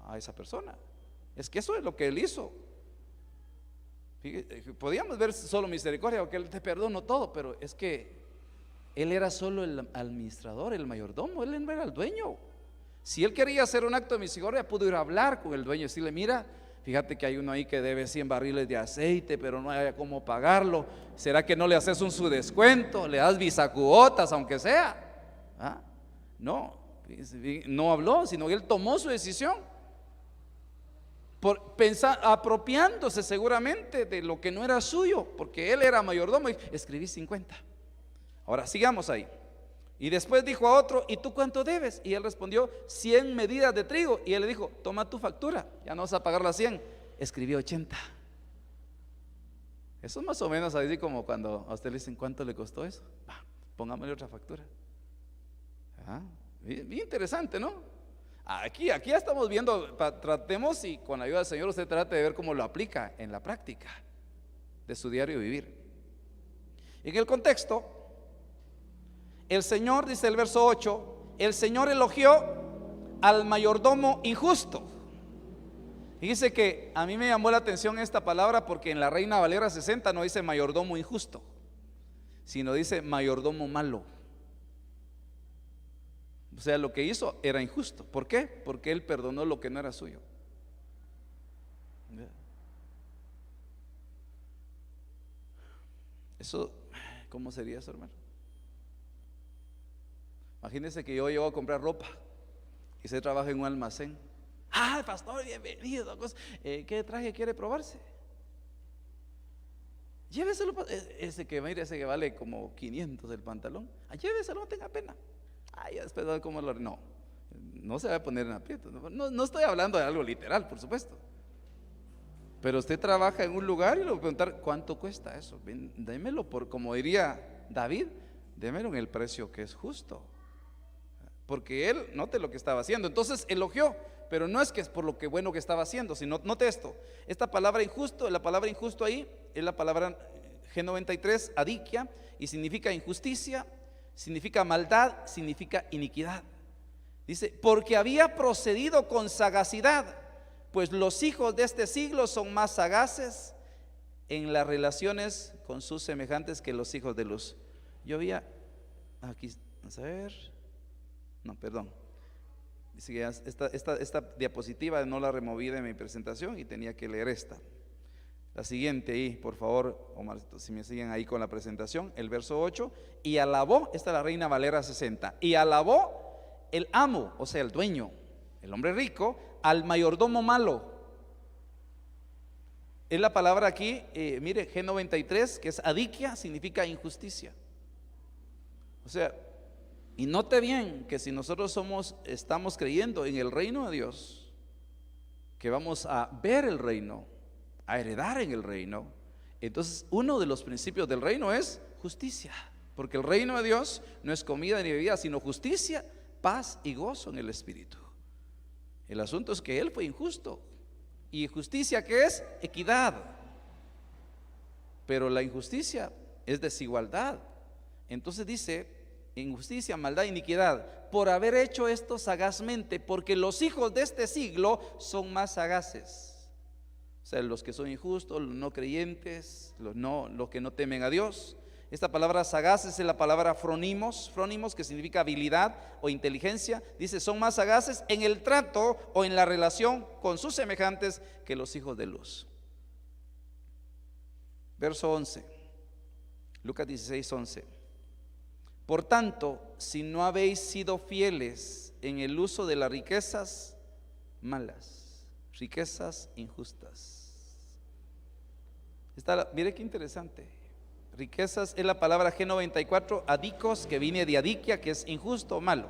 A: a esa persona. Es que eso es lo que él hizo. Podíamos ver solo misericordia, porque él te perdono todo, pero es que él era solo el administrador, el mayordomo, él no era el dueño. Si él quería hacer un acto de misericordia, pudo ir a hablar con el dueño y decirle, mira, fíjate que hay uno ahí que debe 100 barriles de aceite, pero no hay cómo pagarlo. ¿Será que no le haces su descuento? ¿Le das bisacuotas aunque sea? No habló, sino que él tomó su decisión. apropiándose seguramente de lo que no era suyo, porque él era mayordomo y escribí 50. Ahora sigamos ahí. Y después dijo a otro: ¿y tú cuánto debes? Y él respondió: 100 medidas de trigo. Y él le dijo: toma tu factura, ya no vas a pagar las 100. Escribí 80. Eso es más o menos así como cuando a usted le dicen: ¿cuánto le costó eso? Pongámosle otra factura. Bien interesante, ¿no? Aquí ya estamos viendo, tratemos, y con la ayuda del Señor usted trate de ver cómo lo aplica en la práctica de su diario vivir. En el contexto, el Señor, dice el verso 8, el Señor elogió al mayordomo injusto. Y dice que a mí me llamó la atención esta palabra, porque en la Reina Valera 60 no dice mayordomo injusto, sino dice mayordomo malo. O sea, lo que hizo era injusto. ¿Por qué? Porque él perdonó lo que no era suyo. Eso, ¿cómo sería eso, hermano? Imagínense que yo llego a comprar ropa y se trabaja en un almacén. Pastor, bienvenido. ¿Qué traje quiere probarse? Lléveselo. Ese que vale como 500 el pantalón. Lléveselo, no tenga pena. Ya después va a ver cómo lo. No se va a poner en aprieto. No estoy hablando de algo literal, por supuesto. Pero usted trabaja en un lugar y le va a preguntar: ¿cuánto cuesta eso? Démelo por, como diría David, démelo en el precio que es justo. Porque él, note lo que estaba haciendo. Entonces elogió, pero no es que es por lo que bueno que estaba haciendo, sino, note esto, esta palabra injusto, la palabra injusto ahí es la palabra G93, adikia, y significa injusticia, significa maldad, significa iniquidad. Dice: porque había procedido con sagacidad, pues los hijos de este siglo son más sagaces en las relaciones con sus semejantes que los hijos de luz. Yo había aquí, vamos a ver. No, perdón. Dice que esta diapositiva no la removí de mi presentación y tenía que leer esta. La siguiente ahí, por favor, Omar, si me siguen ahí con la presentación, el verso 8. Y alabó, esta es la Reina Valera 60. Y alabó el amo, o sea, el dueño, el hombre rico, al mayordomo malo. Es la palabra aquí, mire, G93, que es adikia, significa injusticia. O sea, y note bien que si nosotros estamos creyendo en el reino de Dios, que vamos a ver el reino, a heredar en el reino, entonces uno de los principios del reino es justicia, porque el reino de Dios no es comida ni bebida, sino justicia, paz y gozo en el Espíritu. El asunto es que él fue injusto, y justicia, ¿qué es? Equidad. Pero la injusticia es desigualdad. Entonces dice: injusticia, maldad, iniquidad, por haber hecho esto sagazmente, porque los hijos de este siglo son más sagaces. O sea, los que son injustos, los no creyentes, los que no temen a Dios. Esta palabra sagaces es la palabra fronimos, que significa habilidad o inteligencia. Dice: son más sagaces en el trato o en la relación con sus semejantes que los hijos de luz. Verso 11, Lucas 16, 11. Por tanto, si no habéis sido fieles en el uso de las riquezas malas, riquezas injustas. Mire qué interesante. Riquezas es la palabra G94, adicos, que viene de adikia, que es injusto o malo.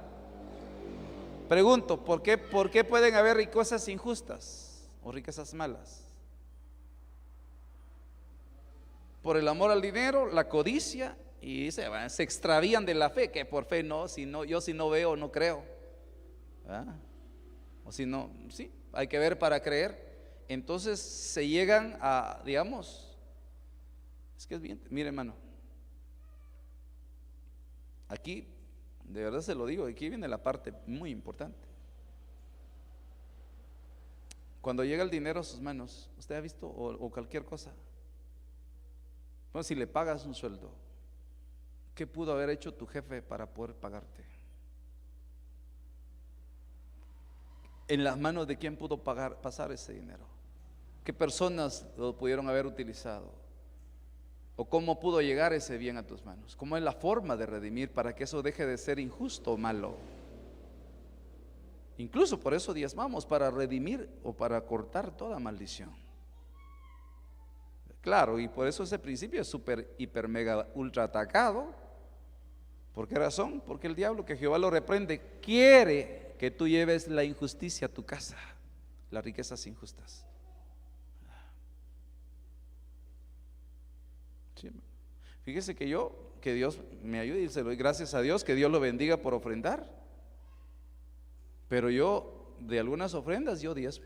A: Pregunto, ¿por qué pueden haber riquezas injustas o riquezas malas? Por el amor al dinero, la codicia. Y se extravían de la fe, que por fe no, yo si no veo no creo. O si no, sí, hay que ver para creer. Entonces se llegan a, digamos, es que es bien, mire, hermano, aquí de verdad se lo digo, aquí viene la parte muy importante. Cuando llega el dinero a sus manos, ¿usted ha visto? O cualquier cosa. Bueno, si le pagas un sueldo, ¿qué pudo haber hecho tu jefe para poder pagarte? ¿En las manos de quién pudo pasar ese dinero? ¿Qué personas lo pudieron haber utilizado? ¿O cómo pudo llegar ese bien a tus manos? ¿Cómo es la forma de redimir para que eso deje de ser injusto o malo? Incluso por eso diezmamos, para redimir o para cortar toda maldición. Claro, y por eso ese principio es súper, hiper, mega, ultra atacado. ¿Por qué razón? Porque el diablo, que Jehová lo reprende, quiere que tú lleves la injusticia a tu casa, las riquezas injustas. Sí. Fíjese que Dios me ayude y se lo doy gracias a Dios, que Dios lo bendiga por ofrendar. Pero yo, de algunas ofrendas, yo diezmo,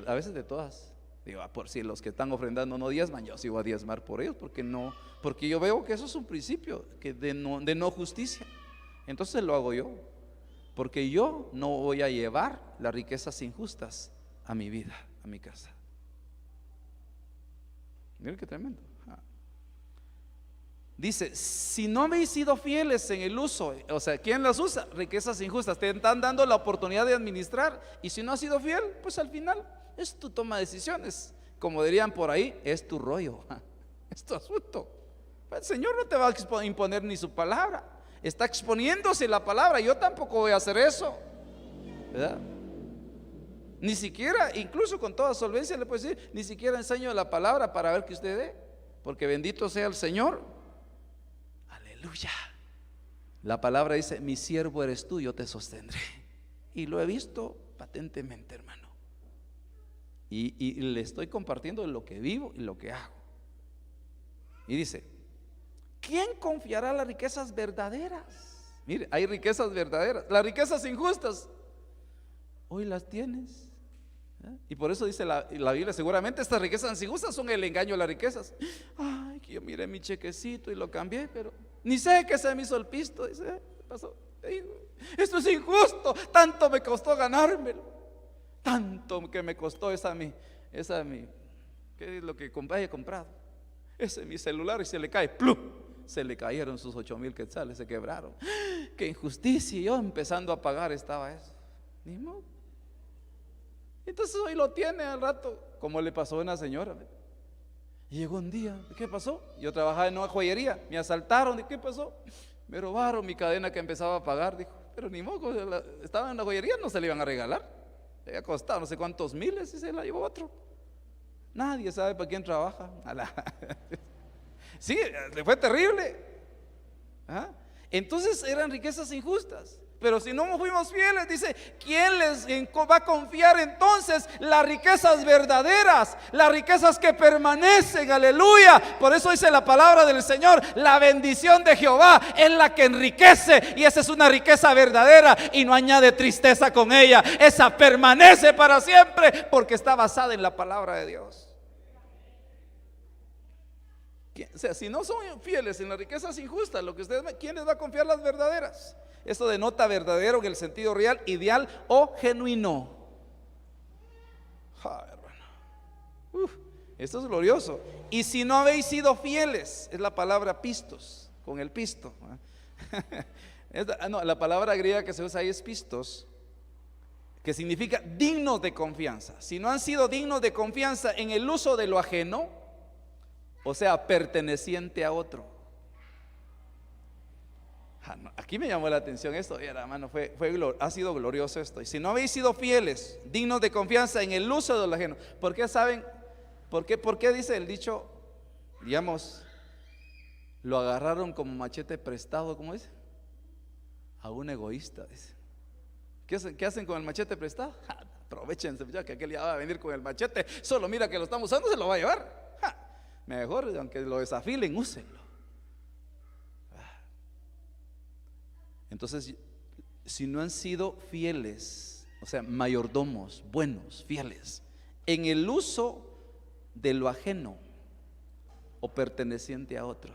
A: a veces de todas. Digo, por si los que están ofrendando no diezman, yo sí voy a diezmar por ellos, porque yo veo que eso es un principio de no justicia. Entonces lo hago yo, porque yo no voy a llevar las riquezas injustas a mi vida, a mi casa. Miren qué tremendo. Dice, si no habéis sido fieles en el uso, o sea, ¿quién las usa? Riquezas injustas. Te están dando la oportunidad de administrar, y si no has sido fiel, pues al final es tu toma de decisiones. Como dirían por ahí, es tu rollo, es tu asunto. El Señor no te va a imponer ni su palabra, está exponiéndose la palabra. Yo tampoco voy a hacer eso, ¿verdad? Ni siquiera, incluso con toda solvencia le puedo decir, ni siquiera enseño la palabra para ver que usted dé, porque bendito sea el Señor. Aleluya. La palabra dice, mi siervo eres tú, yo te sostendré. Y lo he visto patentemente, hermano. Y le estoy compartiendo lo que vivo y lo que hago. Y dice, ¿quién confiará las riquezas verdaderas? Mire, hay riquezas verdaderas. Las riquezas injustas, hoy las tienes. Y por eso dice la Biblia, seguramente estas riquezas injustas son el engaño de las riquezas. Ay, que yo miré mi chequecito y lo cambié, pero ni sé que se me hizo el pisto. Dice, ¿qué pasó? Esto es injusto, tanto me costó ganármelo, tanto que me costó esa mi, ¿qué es lo que haya comprado? Ese mi celular, y se le cae, ¡plum! Se le cayeron sus 8,000 quetzales, se quebraron. ¡Qué injusticia! Y yo empezando a pagar estaba eso. Ni modo. Entonces hoy lo tiene al rato, como le pasó a una señora. Y llegó un día, ¿qué pasó? Yo trabajaba en una joyería, me asaltaron. ¿Qué pasó? Me robaron mi cadena que empezaba a pagar. Dijo, pero ni modo, estaba en la joyería, no se le iban a regalar. Le había costado no sé cuántos miles y se la llevó otro. Nadie sabe para quién trabaja. Sí, le fue terrible. ¿Ah? Entonces eran riquezas injustas. Pero si no fuimos fieles, dice, ¿quién les va a confiar entonces las riquezas verdaderas? Las riquezas que permanecen, aleluya. Por eso dice la palabra del Señor, la bendición de Jehová es la que enriquece. Y esa es una riqueza verdadera y no añade tristeza con ella. Esa permanece para siempre porque está basada en la palabra de Dios. O sea, si no son fieles en las riquezas injustas, ¿quién les va a confiar las verdaderas? Esto denota verdadero en el sentido real, ideal o genuino. Hermano. Esto es glorioso. Y si no habéis sido fieles, es la palabra pistos, con el pisto. No, la palabra griega que se usa ahí es pistos, que significa dignos de confianza. Si no han sido dignos de confianza en el uso de lo ajeno, o sea, perteneciente a otro. Aquí me llamó la atención esto, hermano, ha sido glorioso esto. Y si no habéis sido fieles, dignos de confianza en el uso de lo ajeno, ¿por qué saben? ¿Por qué dice el dicho? Digamos, lo agarraron como machete prestado, ¿cómo dice? A un egoísta, dice. ¿Qué hacen con el machete prestado? Aprovechense, ya que aquel ya va a venir con el machete, solo mira que lo estamos usando, se lo va a llevar. Mejor, aunque lo desafilen, úsenlo. Entonces, si no han sido fieles, o sea, mayordomos, buenos, fieles, en el uso de lo ajeno o perteneciente a otro,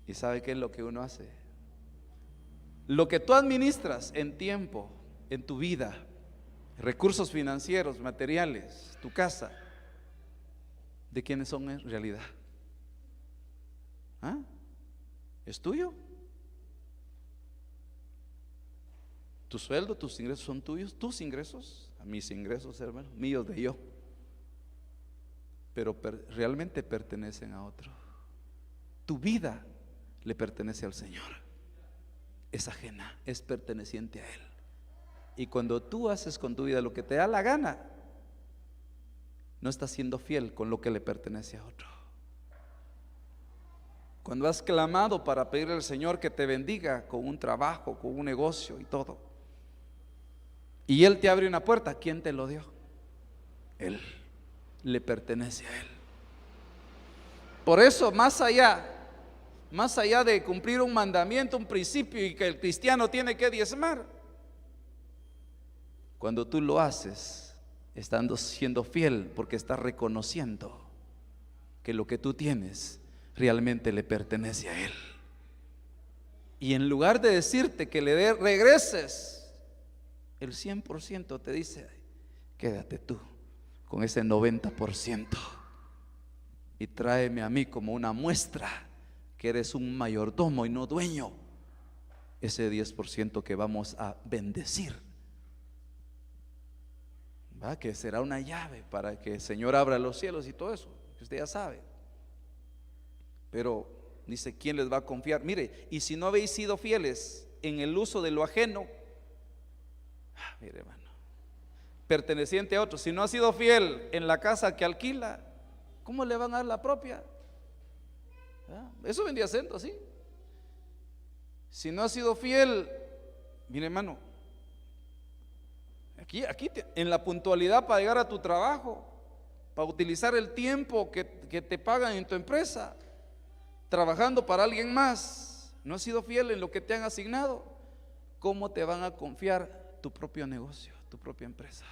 A: ¿y sabe qué es lo que uno hace? Lo que tú administras en tiempo, en tu vida, recursos financieros, materiales, tu casa, ¿de quiénes son en realidad? ¿Ah? ¿Es tuyo? ¿Tu sueldo, tus ingresos son tuyos? ¿Tus ingresos? Mis ingresos, hermano, míos de yo. Pero realmente pertenecen a otro. Tu vida le pertenece al Señor. Es ajena, es perteneciente a Él. Y cuando tú haces con tu vida lo que te da la gana, no estás siendo fiel con lo que le pertenece a otro. Cuando has clamado para pedirle al Señor que te bendiga con un trabajo, con un negocio y todo, y Él te abre una puerta, ¿quién te lo dio? Él. Le pertenece a Él. Por eso, más allá de cumplir un mandamiento, un principio, y que el cristiano tiene que diezmar, cuando tú lo haces, estando siendo fiel, porque estás reconociendo que lo que tú tienes realmente le pertenece a Él. Y en lugar de decirte que le regreses el 100%, te dice: quédate tú con ese 90% y tráeme a mí como una muestra que eres un mayordomo y no dueño, ese 10% que vamos a bendecir, ¿va? Que será una llave para que el Señor abra los cielos y todo eso, que usted ya sabe. Pero dice: ¿quién les va a confiar? Mire, y si no habéis sido fieles en el uso de lo ajeno, mire, hermano, perteneciente a otro, si no ha sido fiel en la casa que alquila, ¿cómo le van a dar la propia? Eso vendría siendo así. Si no ha sido fiel, mire, hermano, aquí en la puntualidad para llegar a tu trabajo, para utilizar el tiempo que te pagan en tu empresa, trabajando para alguien más, no has sido fiel en lo que te han asignado, ¿cómo te van a confiar tu propio negocio, tu propia empresa?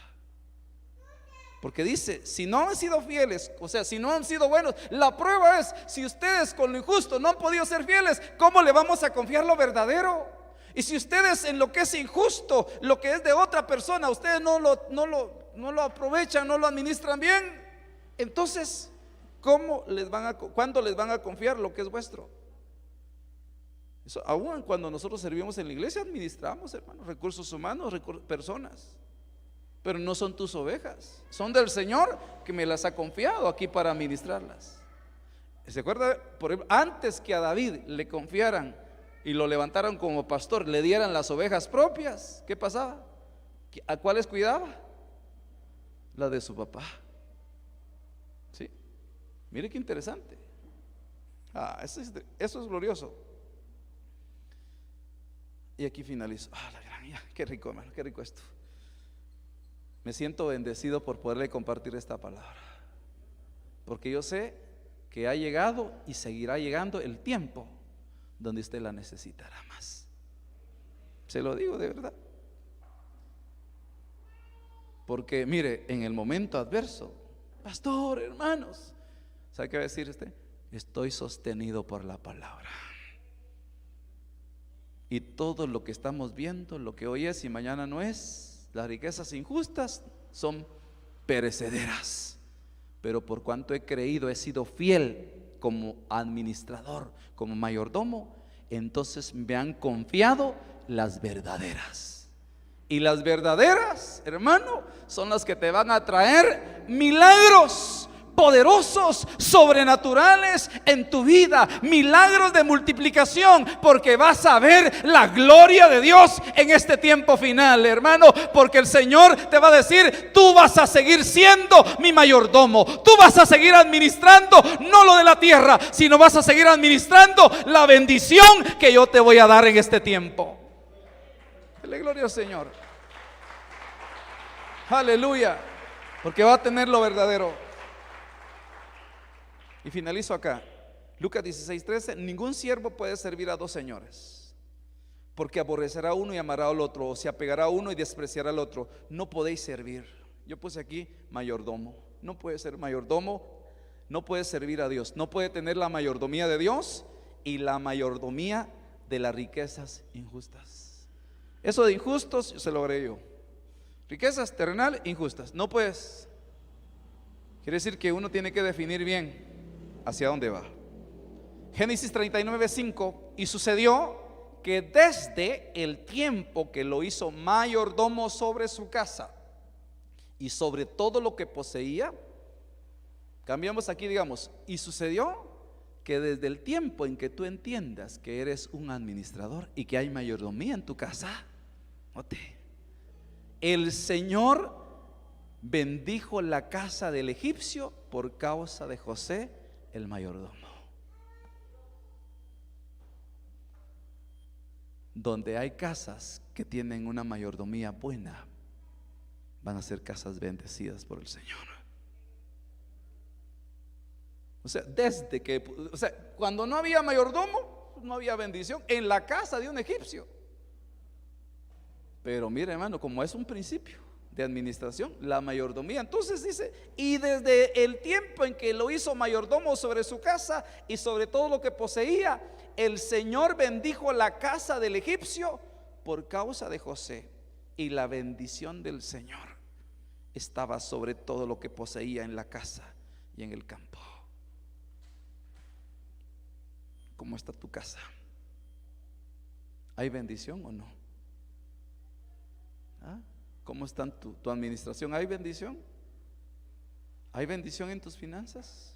A: Porque dice: si no han sido fieles, o sea, si no han sido buenos, la prueba es, si ustedes con lo injusto no han podido ser fieles, ¿cómo le vamos a confiar lo verdadero? Y si ustedes en lo que es injusto, lo que es de otra persona, ustedes no lo aprovechan, no lo administran bien, entonces ¿cuándo les van a confiar lo que es vuestro? Eso, aún cuando nosotros servimos en la iglesia, administramos, hermanos, recursos humanos, personas, pero no son tus ovejas, son del Señor, que me las ha confiado aquí para administrarlas. ¿Se acuerda? Por ejemplo, antes que a David le confiaran y lo levantaran como pastor, le dieran las ovejas propias, ¿qué pasaba? ¿A cuáles cuidaba? La de su papá. ¿Sí? Mire qué interesante. Eso es glorioso. Y aquí finalizo. La gran, qué rico, hermano, qué rico esto. Me siento bendecido por poderle compartir esta palabra, porque yo sé que ha llegado y seguirá llegando el tiempo donde usted la necesitará más. Se lo digo de verdad. Porque mire, en el momento adverso, pastor, hermanos, ¿sabe qué va a decir usted? Estoy sostenido por la palabra. Y todo lo que estamos viendo, lo que hoy es y mañana no es, las riquezas injustas son perecederas. Pero por cuanto he creído, he sido fiel como administrador, como mayordomo, entonces me han confiado las verdaderas. Y las verdaderas, hermano, son las que te van a traer milagros poderosos, sobrenaturales en tu vida, milagros de multiplicación, porque vas a ver la gloria de Dios en este tiempo final, hermano, porque el Señor te va a decir: tú vas a seguir siendo mi mayordomo, tú vas a seguir administrando no lo de la tierra, sino vas a seguir administrando la bendición que yo te voy a dar en este tiempo. Dale gloria al Señor. Aleluya, porque va a tener lo verdadero. Y finalizo acá. Lucas 16:13. Ningún siervo puede servir a dos señores, porque aborrecerá a uno y amará al otro, o se apegará a uno y despreciará al otro. No podéis servir. Yo puse aquí mayordomo. No puede ser mayordomo, no puede servir a Dios, no puede tener la mayordomía de Dios y la mayordomía de las riquezas injustas. Eso de injustos se lo agregué yo. Riquezas terrenales injustas, no puedes. Quiere decir que uno tiene que definir bien hacia dónde va. Génesis 39:5. Y sucedió que desde el tiempo que lo hizo mayordomo sobre su casa y sobre todo lo que poseía, cambiamos aquí, digamos, y sucedió que desde el tiempo en que tú entiendas que eres un administrador y que hay mayordomía en tu casa, note, el Señor bendijo la casa del egipcio por causa de José, el mayordomo. Donde hay casas que tienen una mayordomía buena, van a ser casas bendecidas por el Señor. O sea, cuando no había mayordomo, no había bendición en la casa de un egipcio. Pero mire, hermano, como es un principio de administración, la mayordomía, entonces dice, y desde el tiempo en que lo hizo mayordomo sobre su casa y sobre todo lo que poseía, el Señor bendijo la casa del egipcio por causa de José, y la bendición del Señor estaba sobre todo lo que poseía en la casa y en el campo. ¿Cómo está tu casa? ¿Hay bendición o no? ¿Ah? ¿Cómo está tu administración? ¿Hay bendición? ¿Hay bendición en tus finanzas?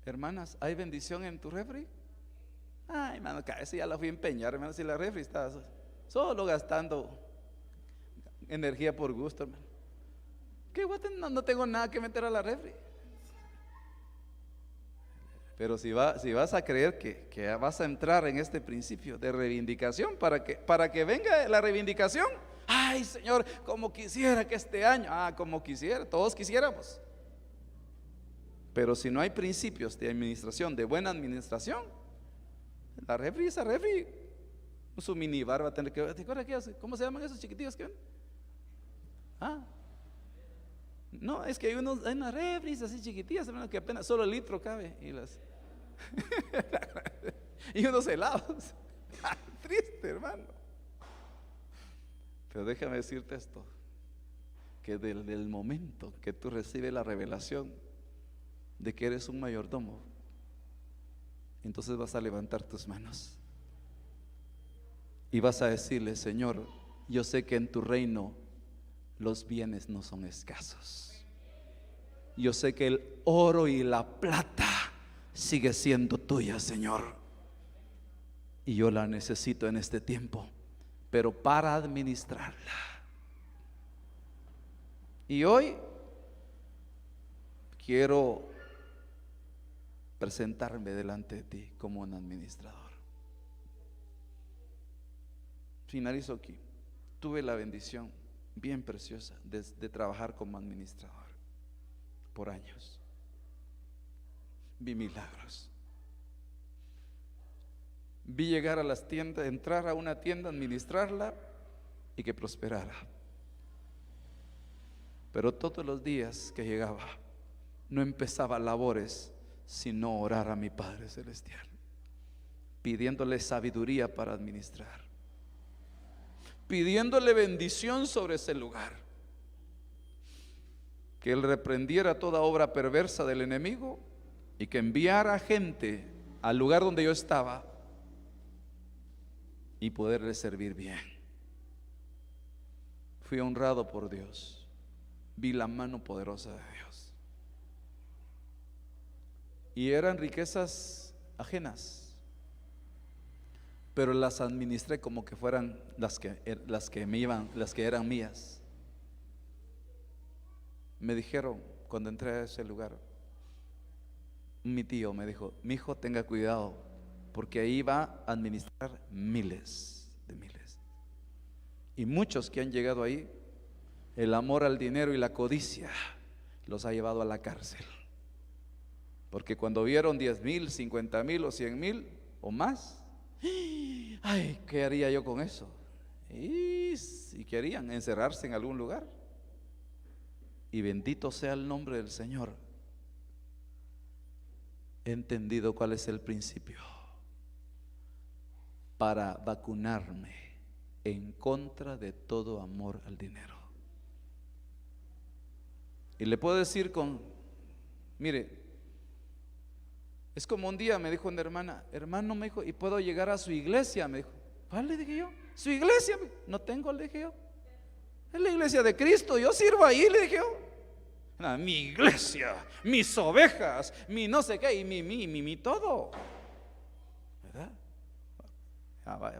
A: Hermanas, ¿hay bendición en tu refri? Ay, hermano, esa ya la fui a empeñar, hermano. Si la refri está solo gastando energía por gusto, hermano. ¿Qué? No tengo nada que meter a la refri. Pero si vas a creer que vas a entrar en este principio de reivindicación, para que venga la reivindicación, ay, Señor, como quisiera que este año, como quisiera, todos quisiéramos. Pero si no hay principios de administración, de buena administración, esa refri, su minibar va a tener que, ¿te acuerdas qué? ¿Cómo se llaman esos chiquitillos que ven? No, es que hay unas refris así chiquitillas, que apenas solo el litro cabe y unos helados. Triste, hermano. Pero déjame decirte esto, que desde el momento que tú recibes la revelación de que eres un mayordomo, entonces vas a levantar tus manos y vas a decirle: Señor, yo sé que en tu reino los bienes no son escasos. Yo sé que el oro y la plata sigue siendo tuya, Señor, y yo la necesito en este tiempo, pero para administrarla. Y hoy quiero presentarme delante de ti como un administrador. Finalizo aquí. Tuve la bendición bien preciosa de trabajar como administrador por años. Vi milagros. Vi llegar a las tiendas, entrar a una tienda, administrarla y que prosperara. Pero todos los días que llegaba, no empezaba labores sino orar a mi Padre Celestial, pidiéndole sabiduría para administrar, pidiéndole bendición sobre ese lugar, que Él reprendiera toda obra perversa del enemigo y que enviara gente al lugar donde yo estaba y poderle servir bien. Fui honrado por Dios, vi la mano poderosa de Dios. Y eran riquezas ajenas, pero las administré como que fueran las que eran mías. Me dijeron cuando entré a ese lugar, mi tío me dijo: mi hijo, tenga cuidado, porque ahí va a administrar miles de miles. Y muchos que han llegado ahí, el amor al dinero y la codicia los ha llevado a la cárcel. Porque cuando vieron 10,000, 50,000 o 100,000 o más, ay, ¿qué haría yo con eso? Y querían encerrarse en algún lugar. Y bendito sea el nombre del Señor, he entendido cuál es el principio para vacunarme en contra de todo amor al dinero. Y le puedo decir mire, es como un día me dijo una hermana: hermano, me dijo, ¿y puedo llegar a su iglesia? Me dijo. ¿Cuál? Le dije yo. ¿Su iglesia? No tengo, le dije yo. Es la iglesia de Cristo, yo sirvo ahí, le dije yo. No, mi iglesia, mis ovejas, mi no sé qué, y mi todo, ¿verdad?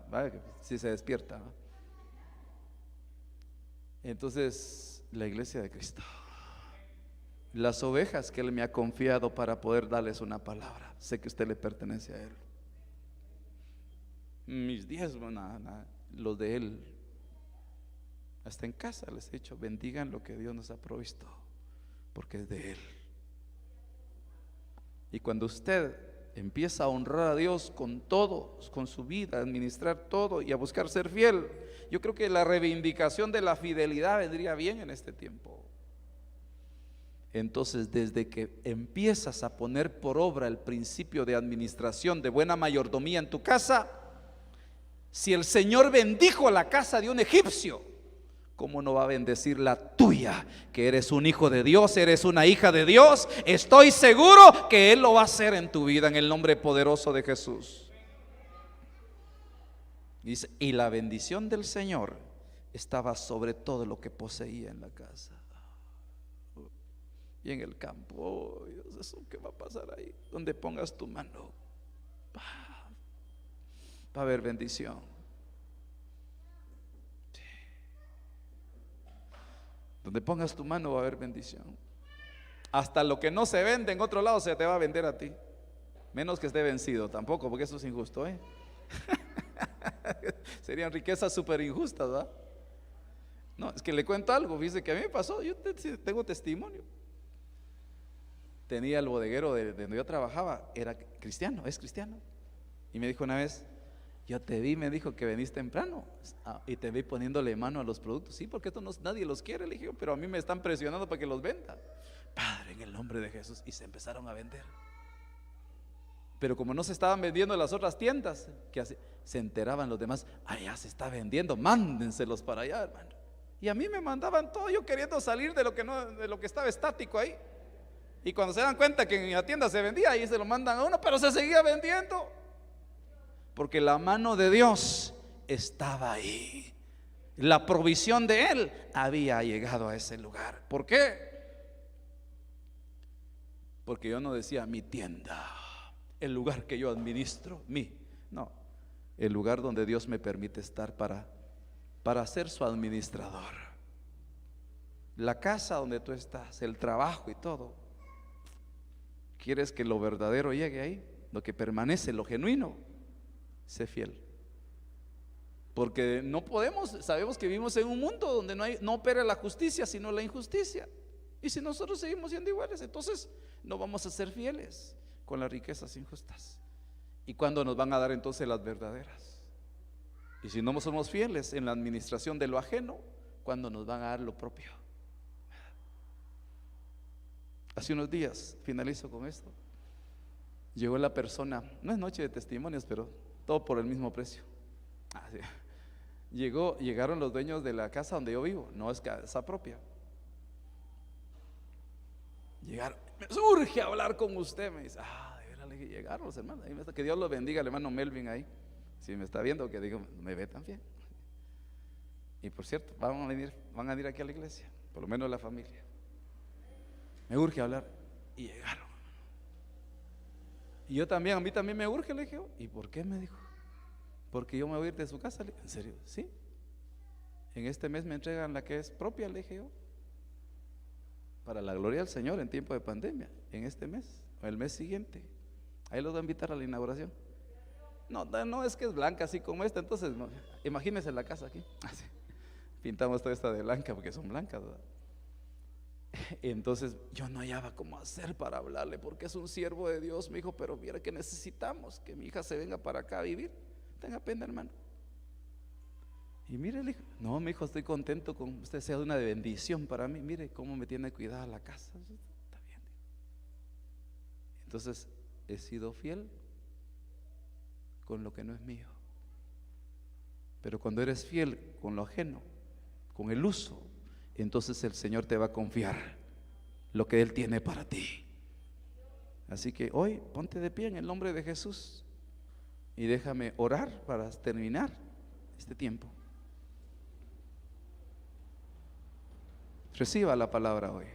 A: Vaya, si se despierta, ¿no? Entonces, la iglesia de Cristo, las ovejas que Él me ha confiado para poder darles una palabra, sé que usted le pertenece a Él. Mis diezmos, los de Él, hasta en casa les he dicho, bendigan lo que Dios nos ha provisto, porque es de Él. Y cuando usted empieza a honrar a Dios con todo, con su vida, a administrar todo y a buscar ser fiel, yo creo que la reivindicación de la fidelidad vendría bien en este tiempo. Entonces, desde que empiezas a poner por obra el principio de administración, de buena mayordomía en tu casa, si el Señor bendijo la casa de un egipcio, ¿cómo no va a bendecir la tuya? Que eres un hijo de Dios, eres una hija de Dios. Estoy seguro que Él lo va a hacer en tu vida, en el nombre poderoso de Jesús. Dice, y la bendición del Señor estaba sobre todo lo que poseía en la casa y en el campo. Oh, Dios, ¿eso qué va a pasar ahí? Donde pongas tu mano, va a haber bendición. Donde pongas tu mano va a haber bendición. Hasta lo que no se vende en otro lado se te va a vender a ti. Menos que esté vencido, tampoco, porque eso es injusto, ¿eh? Serían riquezas súper injustas, ¿verdad? No, es que le cuento algo, fíjese que a mí me pasó, yo tengo testimonio. Tenía el bodeguero de donde yo trabajaba, era cristiano, es cristiano. Y me dijo una vez, yo te vi, me dijo, que venís temprano y te vi poniéndole mano a los productos. Sí, porque esto nadie los quiere, le dije, pero a mí me están presionando para que los venda. Padre, en el nombre de Jesús. Y se empezaron a vender. Pero como no se estaban vendiendo en las otras tiendas, se enteraban los demás, allá se está vendiendo, mándenselos para allá, hermano. Y a mí me mandaban todo, yo queriendo salir de lo que estaba estático ahí. Y cuando se dan cuenta que en la tienda se vendía, ahí se lo mandan a uno, pero se seguía vendiendo. Porque la mano de Dios estaba ahí. La provisión de Él había llegado a ese lugar. ¿Por qué? Porque yo no decía mi tienda, el lugar que yo administro, no, el lugar donde Dios me permite estar para ser su administrador. La casa donde tú estás, el trabajo y todo. ¿Quieres que lo verdadero llegue ahí? Lo que permanece, lo genuino. Sé fiel. Porque no podemos, sabemos que vivimos en un mundo donde no opera la justicia, sino la injusticia. Y si nosotros seguimos siendo iguales, entonces no vamos a ser fieles con las riquezas injustas. ¿Y cuándo nos van a dar entonces las verdaderas? Y si no somos fieles en la administración de lo ajeno, ¿cuándo nos van a dar lo propio? Hace unos días, finalizo con esto, llegó la persona, no es noche de testimonios, pero todo por el mismo precio. Sí. Llegaron los dueños de la casa donde yo vivo, no es casa propia. Llegaron, me surge hablar con usted, me dice, de verdad, le dije, llegaron los hermanos, que Dios los bendiga, el hermano Melvin ahí, si me está viendo, que digo, me ve tan bien. Y por cierto, van a venir aquí a la iglesia, por lo menos la familia. Me urge hablar, y llegaron. Y a mí también me urge, le dije, ¿y por qué? Me dijo, porque yo me voy a ir de su casa. ¿En serio? Sí. En este mes me entregan la que es propia, le dije yo, para la gloria del Señor en tiempo de pandemia. En este mes, o el mes siguiente, ahí los voy a invitar a la inauguración. No es que es blanca así como esta, entonces no, imagínense la casa aquí. Así, pintamos toda esta de blanca porque son blancas, ¿verdad? Entonces yo no hallaba cómo hacer para hablarle, porque es un siervo de Dios. Me dijo, pero mira que necesitamos que mi hija se venga para acá a vivir. Tenga pena, hermano. Y mire, le dijo, no, mi hijo, estoy contento con usted, sea una bendición para mí. Mire cómo me tiene cuidada la casa. Está bien. Entonces he sido fiel con lo que no es mío. Pero cuando eres fiel con lo ajeno, con el uso, entonces el Señor te va a confiar lo que Él tiene para ti. Así que hoy ponte de pie en el nombre de Jesús y déjame orar para terminar este tiempo. Reciba la palabra hoy.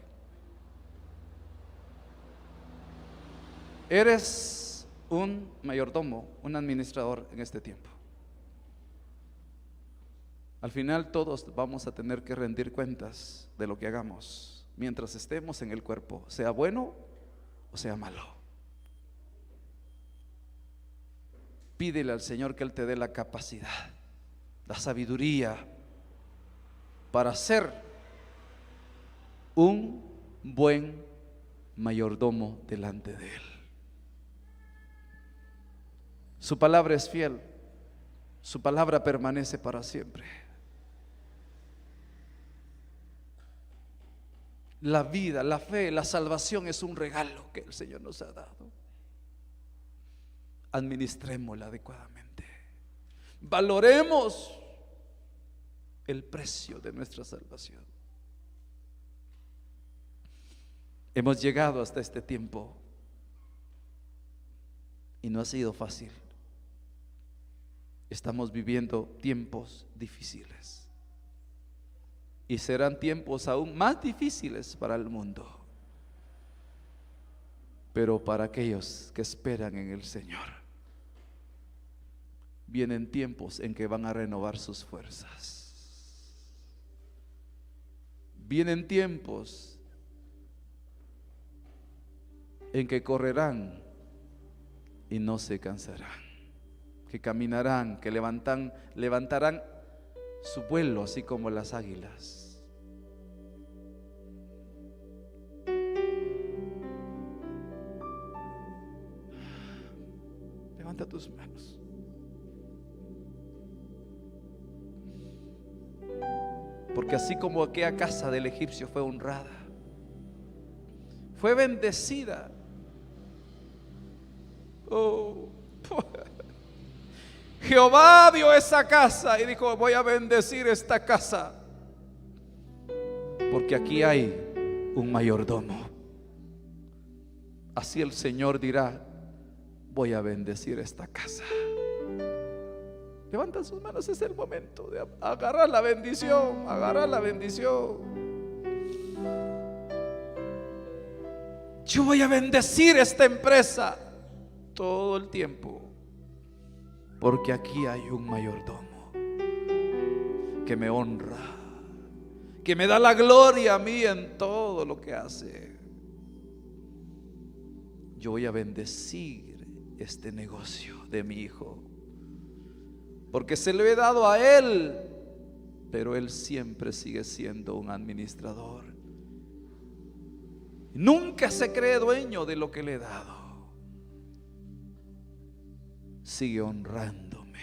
A: Eres un mayordomo, un administrador en este tiempo. Al final todos vamos a tener que rendir cuentas de lo que hagamos mientras estemos en el cuerpo, sea bueno o sea malo. Pídele al Señor que Él te dé la capacidad, la sabiduría para ser un buen mayordomo delante de Él. Su palabra es fiel, su palabra permanece para siempre. La vida, la fe, la salvación es un regalo que el Señor nos ha dado. Administrémosla adecuadamente. Valoremos el precio de nuestra salvación. Hemos llegado hasta este tiempo y no ha sido fácil. Estamos viviendo tiempos difíciles. Y serán tiempos aún más difíciles para el mundo. Pero para aquellos que esperan en el Señor, vienen tiempos en que van a renovar sus fuerzas. Vienen tiempos en que correrán y no se cansarán, que caminarán, que levantarán su vuelo así como las águilas. Levanta tus manos. Porque así como aquella casa del egipcio fue honrada, fue bendecida. Oh, Jehová vio esa casa y dijo: voy a bendecir esta casa, porque aquí hay un mayordomo. Así el Señor dirá: voy a bendecir esta casa. Levanta sus manos, es el momento de agarrar la bendición, agarrar la bendición. Yo voy a bendecir esta empresa todo el tiempo, porque aquí hay un mayordomo que me honra, que me da la gloria a mí en todo lo que hace. Yo voy a bendecir este negocio de mi hijo, porque se lo he dado a él, pero él siempre sigue siendo un administrador. Nunca se cree dueño de lo que le he dado. Sigue honrándome,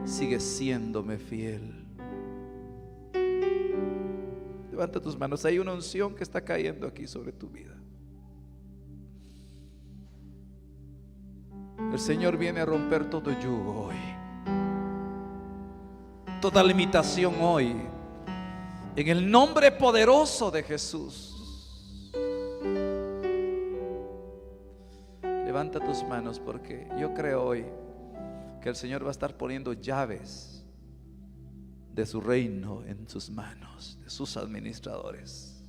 A: sigue siéndome fiel. Levanta tus manos, hay una unción que está cayendo aquí sobre tu vida. El Señor viene a romper todo yugo hoy, toda limitación hoy, en el nombre poderoso de Jesús. Levanta tus manos, porque yo creo hoy que el Señor va a estar poniendo llaves de su reino en sus manos, de sus administradores.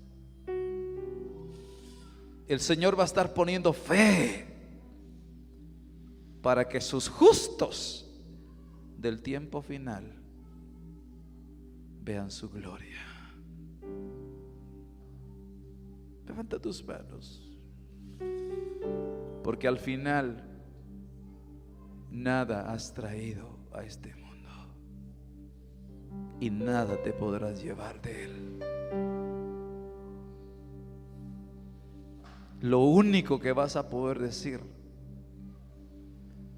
A: El Señor va a estar poniendo fe para que sus justos del tiempo final vean su gloria. Levanta tus manos, porque al final nada has traído a este mundo y nada te podrás llevar de él. Lo único que vas a poder decir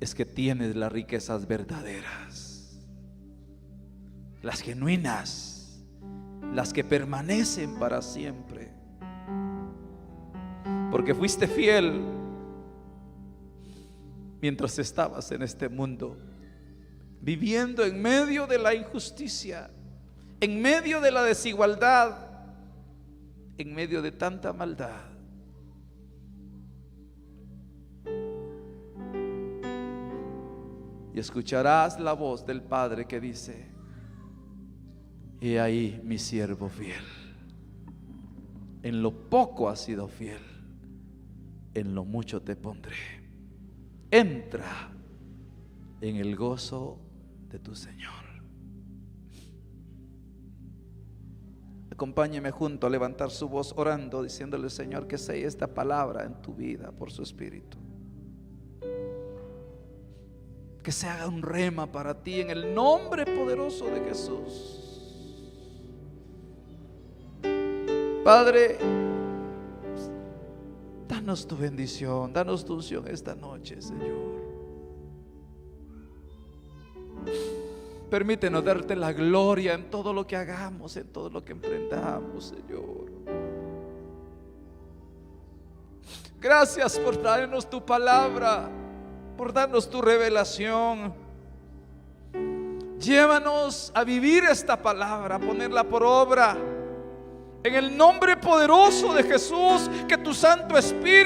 A: es que tienes las riquezas verdaderas, las genuinas, las que permanecen para siempre, porque fuiste fiel mientras estabas en este mundo, viviendo en medio de la injusticia, en medio de la desigualdad, en medio de tanta maldad. Y escucharás la voz del Padre que dice: he ahí mi siervo fiel, en lo poco has sido fiel, en lo mucho te pondré. Entra en el gozo de tu Señor. Acompáñeme junto a levantar su voz orando, diciéndole: Señor, que sea esta palabra en tu vida por su Espíritu. Que se haga un rema para ti en el nombre poderoso de Jesús. Padre, danos tu bendición, danos tu unción esta noche, Señor. Permítenos darte la gloria en todo lo que hagamos, en todo lo que emprendamos, Señor. Gracias por traernos tu palabra, por darnos tu revelación. Llévanos a vivir esta palabra, a ponerla por obra. En el nombre poderoso de Jesús, que tu Santo Espíritu